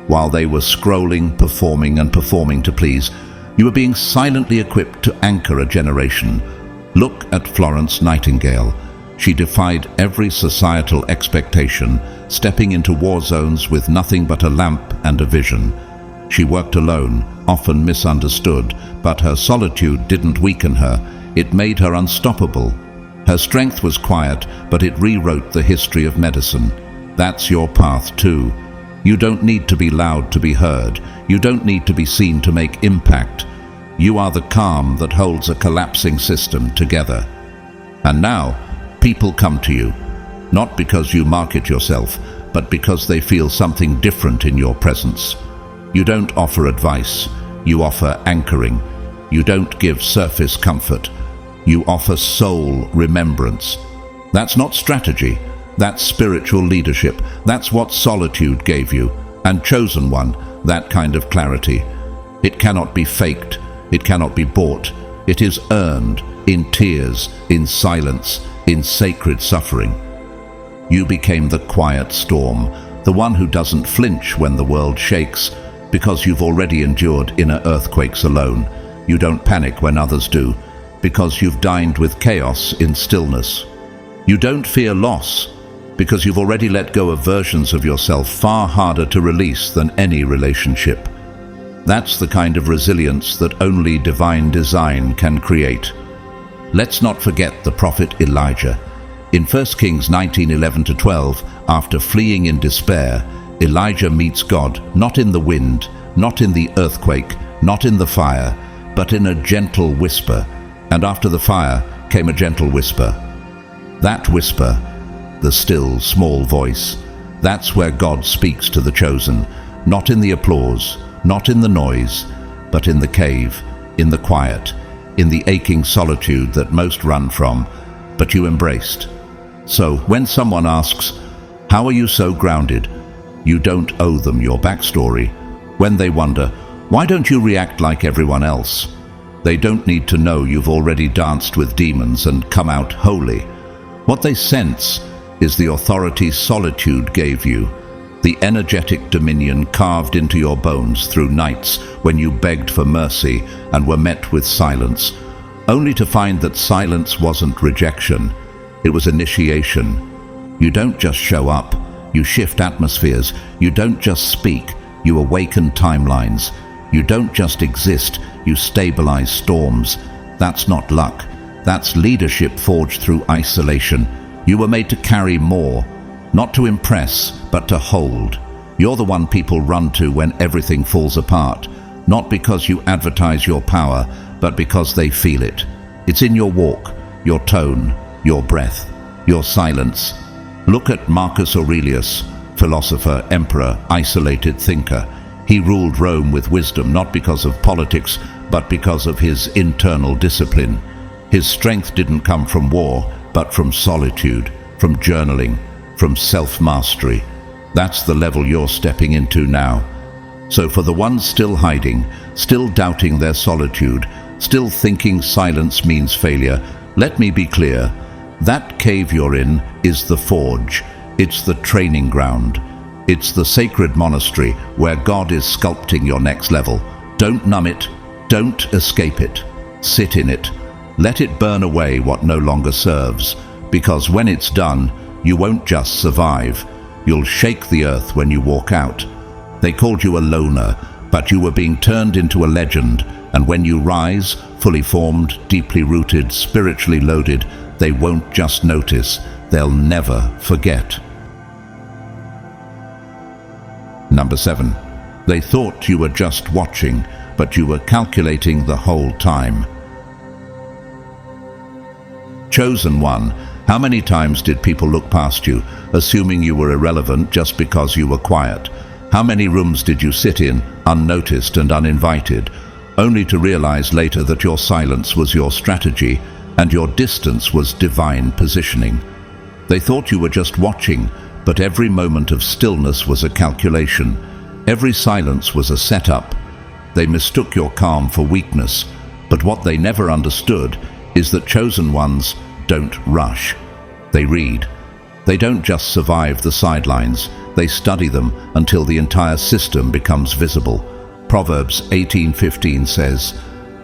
While they were scrolling, performing to please, you were being silently equipped to anchor a generation. Look at Florence Nightingale. She defied every societal expectation, stepping into war zones with nothing but a lamp and a vision. She worked alone, often misunderstood, but her solitude didn't weaken her. It made her unstoppable. Her strength was quiet, but it rewrote the history of medicine. That's your path too. You don't need to be loud to be heard. You don't need to be seen to make impact. You are the calm that holds a collapsing system together. And now, people come to you, not because you market yourself, but because they feel something different in your presence. You don't offer advice, you offer anchoring. You don't give surface comfort, you offer soul remembrance. That's not strategy, that's spiritual leadership. That's what solitude gave you, and chosen one, that kind of clarity. It cannot be faked, it cannot be bought. It is earned in tears, in silence, in sacred suffering. You became the quiet storm, the one who doesn't flinch when the world shakes, because you've already endured inner earthquakes alone. You don't panic when others do, because you've dined with chaos in stillness. You don't fear loss, because you've already let go of versions of yourself far harder to release than any relationship. That's the kind of resilience that only divine design can create. Let's not forget the prophet Elijah. In 1 Kings 19:11-12, after fleeing in despair, Elijah meets God, not in the wind, not in the earthquake, not in the fire, but in a gentle whisper. And after the fire came a gentle whisper. That whisper, the still, small voice, that's where God speaks to the chosen, not in the applause, not in the noise, but in the cave, in the quiet, in the aching solitude that most run from, but you embraced. So when someone asks, "How are you so grounded?" you don't owe them your backstory. When they wonder, "Why don't you react like everyone else?" they don't need to know you've already danced with demons and come out holy. What they sense is the authority solitude gave you, the energetic dominion carved into your bones through nights when you begged for mercy and were met with silence, only to find that silence wasn't rejection, it was initiation. You don't just show up, you shift atmospheres. You don't just speak, you awaken timelines. You don't just exist, you stabilize storms. That's not luck, that's leadership forged through isolation. You were made to carry more, not to impress, but to hold. You're the one people run to when everything falls apart, not because you advertise your power, but because they feel it. It's in your walk, your tone, your breath, your silence. Look at Marcus Aurelius, philosopher, emperor, isolated thinker. He ruled Rome with wisdom, not because of politics, but because of his internal discipline. His strength didn't come from war, but from solitude, from journaling, from self-mastery. That's the level you're stepping into now. So for the ones still hiding, still doubting their solitude, still thinking silence means failure, let me be clear. That cave you're in is the forge. It's the training ground. It's the sacred monastery where God is sculpting your next level. Don't numb it. Don't escape it. Sit in it. Let it burn away what no longer serves. Because when it's done, you won't just survive. You'll shake the earth when you walk out. They called you a loner, But you were being turned into a legend, and when you rise, fully formed, deeply rooted, spiritually loaded, they won't just notice, they'll never forget. Number 7. They thought you were just watching, but you were calculating the whole time. Chosen one. How many times did people look past you, assuming you were irrelevant just because you were quiet? How many rooms did you sit in, unnoticed and uninvited, only to realize later that your silence was your strategy and your distance was divine positioning? They thought you were just watching, but every moment of stillness was a calculation. Every silence was a setup. They mistook your calm for weakness, but what they never understood is that chosen ones don't rush. They read. They don't just survive the sidelines, they study them until the entire system becomes visible. Proverbs 18:15 says,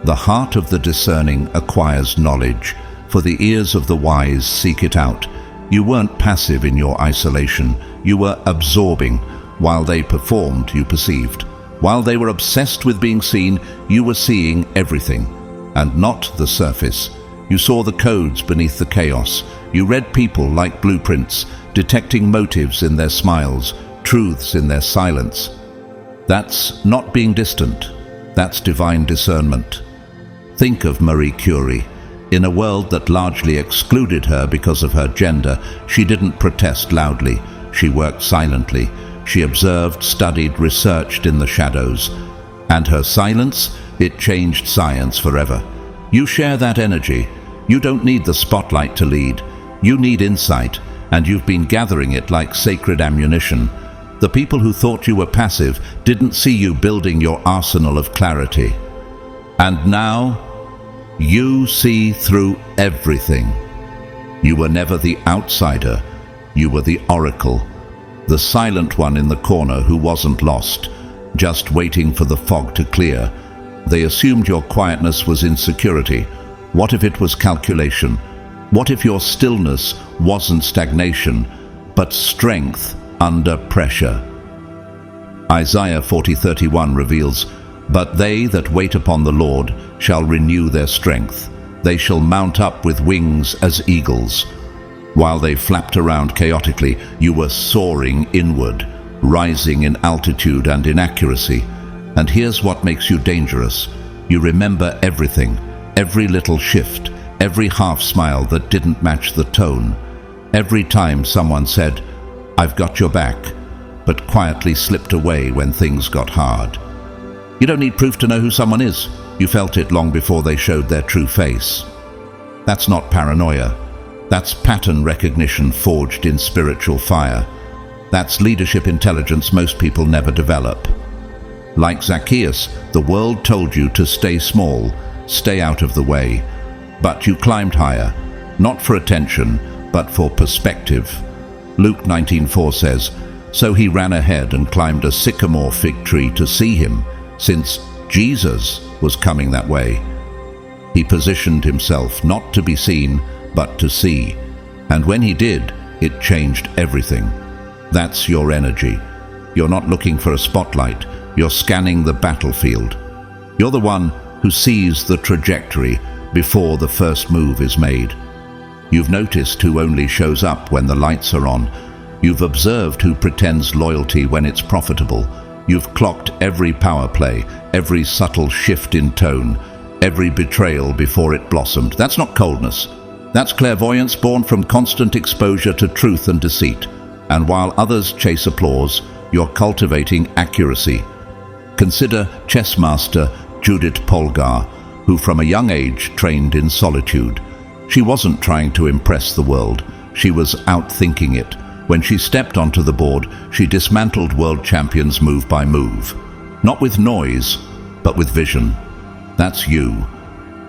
"The heart of the discerning acquires knowledge, for the ears of the wise seek it out." You weren't passive in your isolation, you were absorbing. While they performed, you perceived. While they were obsessed with being seen, you were seeing everything, and not the surface. You saw the codes beneath the chaos. You read people like blueprints, detecting motives in their smiles, truths in their silence. That's not being distant. That's divine discernment. Think of Marie Curie. In a world that largely excluded her because of her gender, she didn't protest loudly. She worked silently. She observed, studied, researched in the shadows. And her silence, it changed science forever. You share that energy. You don't need the spotlight to lead. You need insight, and you've been gathering it like sacred ammunition. The people who thought you were passive didn't see you building your arsenal of clarity. And now, you see through everything. You were never the outsider. You were the oracle, the silent one in the corner who wasn't lost, just waiting for the fog to clear. They assumed your quietness was insecurity. What if it was calculation? What if your stillness wasn't stagnation, but strength under pressure? Isaiah 40:31 reveals, "But they that wait upon the Lord shall renew their strength. They shall mount up with wings as eagles." While they flapped around chaotically, you were soaring inward, rising in altitude and in accuracy. And here's what makes you dangerous. You remember everything, every little shift, every half smile that didn't match the tone. Every time someone said, "I've got your back," but quietly slipped away when things got hard. You don't need proof to know who someone is. You felt it long before they showed their true face. That's not paranoia. That's pattern recognition forged in spiritual fire. That's leadership intelligence most people never develop. Like Zacchaeus, the world told you to stay small, stay out of the way. But you climbed higher, not for attention, but for perspective. Luke 19:4 says, "So he ran ahead and climbed a sycamore fig tree to see him, since Jesus was coming that way." He positioned himself not to be seen, but to see. And when he did, it changed everything. That's your energy. You're not looking for a spotlight. You're scanning the battlefield. You're the one who sees the trajectory before the first move is made. You've noticed who only shows up when the lights are on. You've observed who pretends loyalty when it's profitable. You've clocked every power play, every subtle shift in tone, every betrayal before it blossomed. That's not coldness. That's clairvoyance born from constant exposure to truth and deceit. And while others chase applause, you're cultivating accuracy. Consider chess master Judith Polgar, who from a young age trained in solitude. She wasn't trying to impress the world. She was outthinking it. When she stepped onto the board, she dismantled world champions move by move. Not with noise, but with vision. That's you.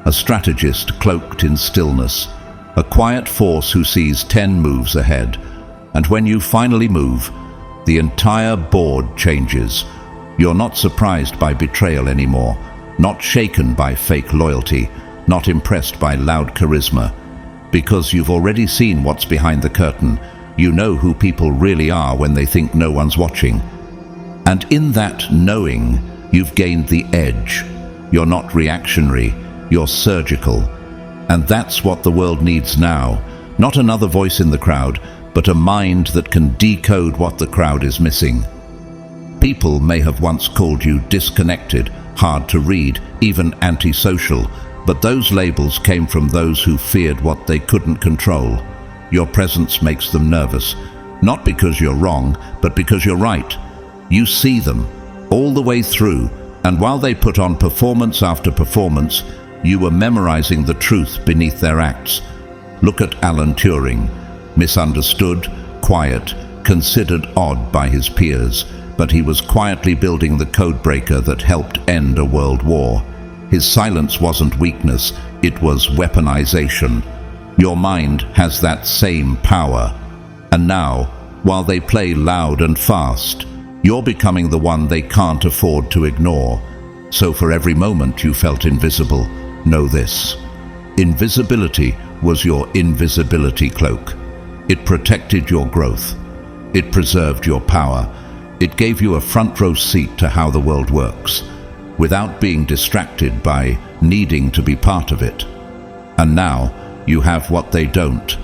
A strategist cloaked in stillness. A quiet force who sees 10 moves ahead. And when you finally move, the entire board changes. You're not surprised by betrayal anymore. Not shaken by fake loyalty. Not impressed by loud charisma. Because you've already seen what's behind the curtain. You know who people really are when they think no one's watching. And in that knowing, You've gained the edge. You're not reactionary, you're surgical. And that's what the world needs now. Not another voice in the crowd, but a mind that can decode what the crowd is missing. People may have once called you disconnected, hard to read, even antisocial, but those labels came from those who feared what they couldn't control. Your presence makes them nervous, not because you're wrong, but because you're right. You see them all the way through, and while they put on performance after performance, you were memorizing the truth beneath their acts. Look at Alan Turing, misunderstood, quiet, considered odd by his peers, but he was quietly building the codebreaker that helped end a world war. His silence wasn't weakness, it was weaponization. Your mind has that same power. And now, while they play loud and fast, you're becoming the one they can't afford to ignore. So for every moment you felt invisible, know this: invisibility was your invisibility cloak. It protected your growth. It preserved your power. It gave you a front row seat to how the world works, without being distracted by needing to be part of it. And now you have what they don't: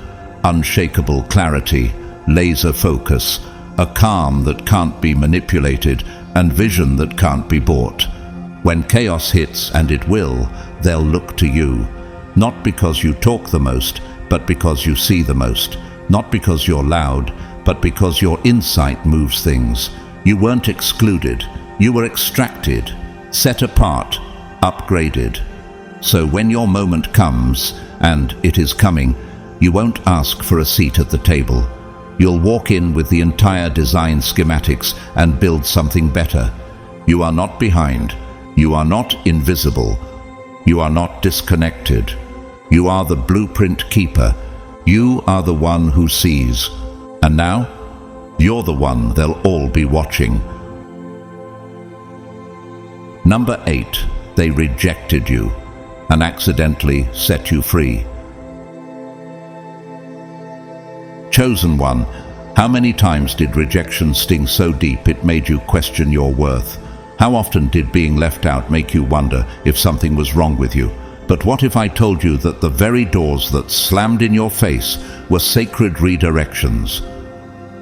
unshakable clarity, laser focus, a calm that can't be manipulated, and vision that can't be bought. When chaos hits, and it will, they'll look to you, not because you talk the most, but because you see the most, not because you're loud, but because your insight moves things. You weren't excluded, you were extracted, set apart, upgraded. So when your moment comes, and it is coming, you won't ask for a seat at the table. You'll walk in with the entire design schematics and build something better. You are not behind. You are not invisible. You are not disconnected. You are the blueprint keeper. You are the one who sees. And now, you're the one they'll all be watching. Number 8, they rejected you and accidentally set you free. Chosen one, how many times did rejection sting so deep it made you question your worth? How often did being left out make you wonder if something was wrong with you? But what if I told you that the very doors that slammed in your face were sacred redirections?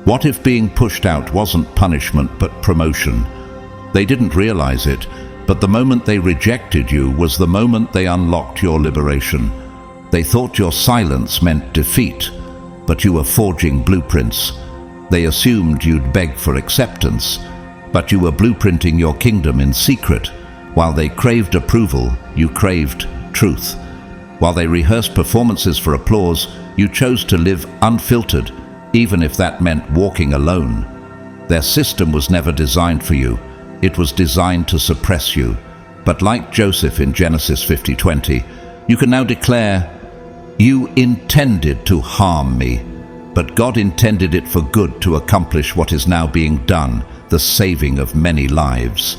What if being pushed out wasn't punishment but promotion? They didn't realize it, but the moment they rejected you was the moment they unlocked your liberation. They thought your silence meant defeat, but you were forging blueprints. They assumed you'd beg for acceptance, but you were blueprinting your kingdom in secret. While they craved approval, you craved truth. While they rehearsed performances for applause, you chose to live unfiltered, even if that meant walking alone. Their system was never designed for you. It was designed to suppress you. But like Joseph in Genesis 50:20, you can now declare, "You intended to harm me, but God intended it for good to accomplish what is now being done, the saving of many lives."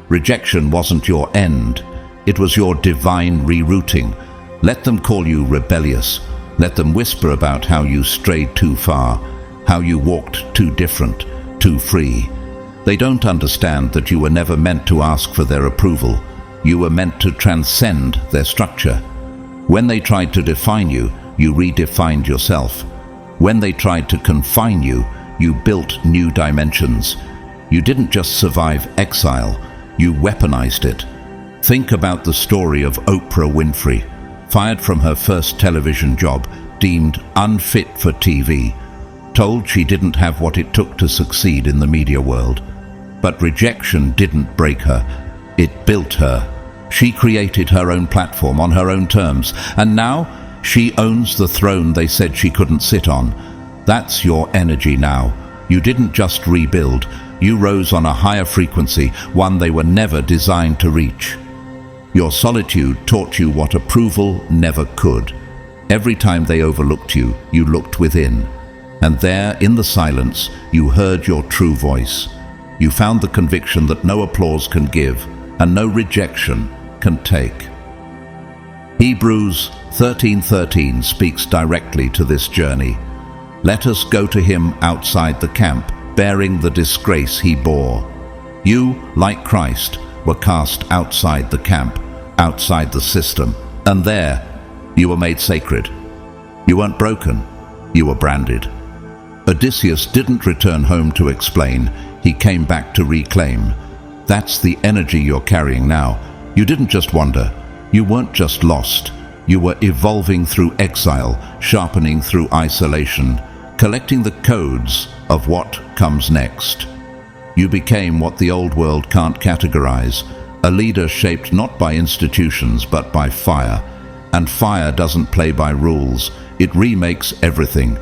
Rejection wasn't your end. It was your divine rerouting. Let them call you rebellious. Let them whisper about how you strayed too far, how you walked too different, too free. They don't understand that you were never meant to ask for their approval. You were meant to transcend their structure. When they tried to define you, you redefined yourself. When they tried to confine you, you built new dimensions. You didn't just survive exile, you weaponized it. Think about the story of Oprah Winfrey, fired from her first television job, deemed unfit for TV, told she didn't have what it took to succeed in the media world. But rejection didn't break her, it built her. She created her own platform on her own terms, and now she owns the throne they said she couldn't sit on. That's your energy now. You didn't just rebuild, you rose on a higher frequency, one they were never designed to reach. Your solitude taught you what approval never could. Every time they overlooked you, you looked within. And there, in the silence, you heard your true voice. You found the conviction that no applause can give, and no rejection can take. Hebrews 13:13 speaks directly to this journey. Let us go to him outside the camp, bearing the disgrace he bore. You, like Christ, were cast outside the camp, outside the system, and there you were made sacred. You weren't broken, you were branded. Odysseus didn't return home to explain, he came back to reclaim. That's the energy you're carrying now. You didn't just wander, you weren't just lost. You were evolving through exile, sharpening through isolation, collecting the codes of what comes next. You became what the old world can't categorize, a leader shaped not by institutions but by fire. And fire doesn't play by rules, it remakes everything.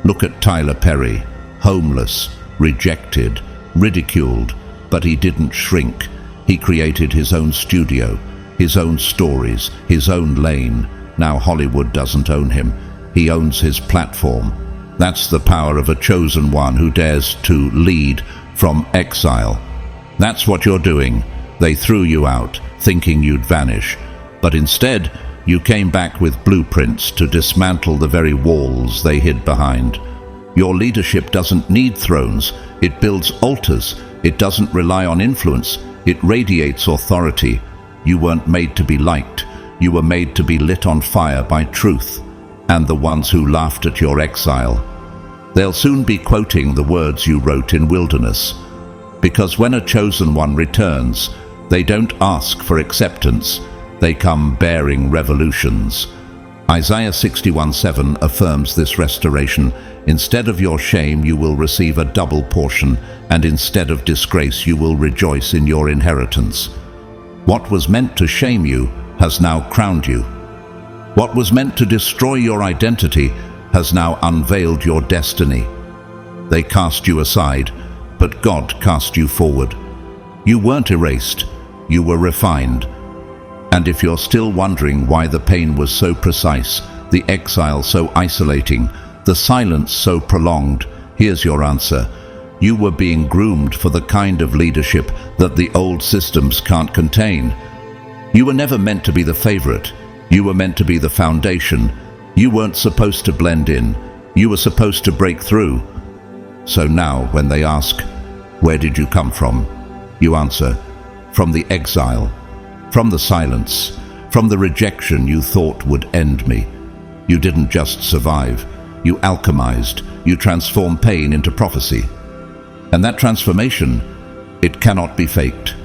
Look at Tyler Perry, homeless, rejected, ridiculed, but he didn't shrink. He created his own studio, his own stories, his own lane. Now Hollywood doesn't own him, he owns his platform. That's the power of a chosen one who dares to lead from exile. That's what you're doing. They threw you out, thinking you'd vanish. But instead, you came back with blueprints to dismantle the very walls they hid behind. Your leadership doesn't need thrones, it builds altars. It doesn't rely on influence, it radiates authority. You weren't made to be liked, you were made to be lit on fire by truth. And the ones who laughed at your exile, they'll soon be quoting the words you wrote in wilderness. Because when a chosen one returns, they don't ask for acceptance, they come bearing revolutions. Isaiah 61:7 affirms this restoration. Instead of your shame, you will receive a double portion, and instead of disgrace, you will rejoice in your inheritance. What was meant to shame you has now crowned you. What was meant to destroy your identity has now unveiled your destiny. They cast you aside, but God cast you forward. You weren't erased, you were refined. And if you're still wondering why the pain was so precise, the exile so isolating, the silence so prolonged, here's your answer. You were being groomed for the kind of leadership that the old systems can't contain. You were never meant to be the favorite. You were meant to be the foundation. You weren't supposed to blend in. You were supposed to break through. So now, when they ask, where did you come from? You answer, from the exile, from the silence, from the rejection you thought would end me. You didn't just survive. You alchemized. You transformed pain into prophecy. And that transformation, it cannot be faked.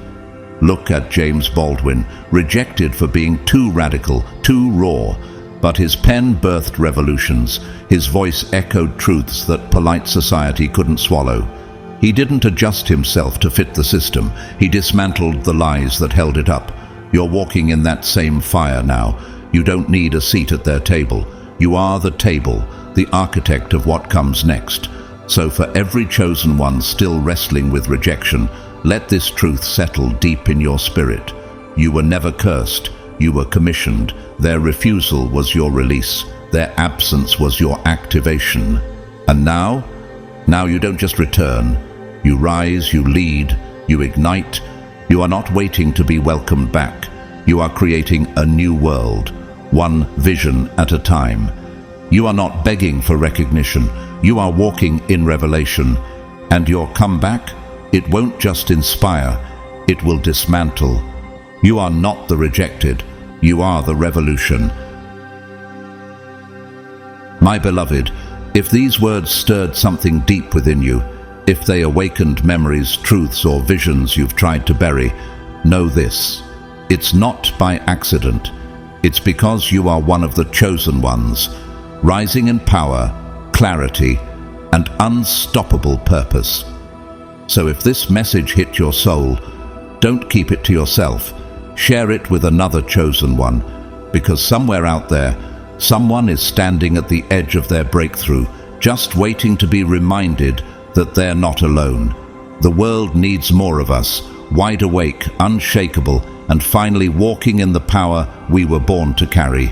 Look at James Baldwin, rejected for being too radical, too raw, but his pen birthed revolutions. His voice echoed truths that polite society couldn't swallow. He didn't adjust himself to fit the system. He dismantled the lies that held it up. You're walking in that same fire now. You don't need a seat at their table. You are the table, the architect of what comes next. So for every chosen one still wrestling with rejection, let this truth settle deep in your spirit. You were never cursed. You were commissioned. Their refusal was your release. Their absence was your activation. And now you don't just return. You rise, you lead, you ignite. You are not waiting to be welcomed back. You are creating a new world, one vision at a time. You are not begging for recognition. You are walking in revelation. And your comeback, it won't just inspire, it will dismantle. You are not the rejected. You are the revolution. My beloved, if these words stirred something deep within you, if they awakened memories, truths, or visions you've tried to bury, know this. It's not by accident. It's because you are one of the chosen ones, rising in power, clarity, and unstoppable purpose. So if this message hit your soul, don't keep it to yourself. Share it with another chosen one, because somewhere out there, someone is standing at the edge of their breakthrough, just waiting to be reminded that they're not alone. The world needs more of us, wide awake, unshakable, and finally walking in the power we were born to carry.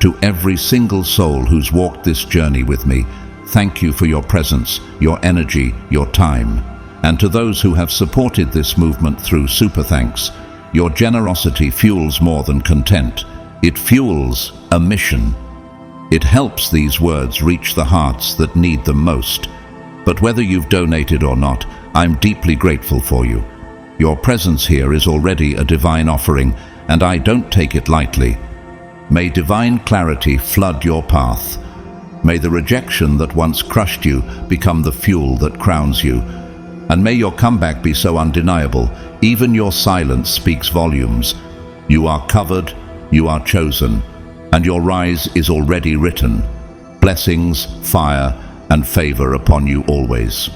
To every single soul who's walked this journey with me, thank you for your presence, your energy, your time. And to those who have supported this movement through super thanks, your generosity fuels more than content. It fuels a mission. It helps these words reach the hearts that need them most. But whether you've donated or not, I'm deeply grateful for you. Your presence here is already a divine offering, and I don't take it lightly. May divine clarity flood your path. May the rejection that once crushed you become the fuel that crowns you. And may your comeback be so undeniable, even your silence speaks volumes. You are covered, you are chosen, and your rise is already written. Blessings, fire, and favor upon you always.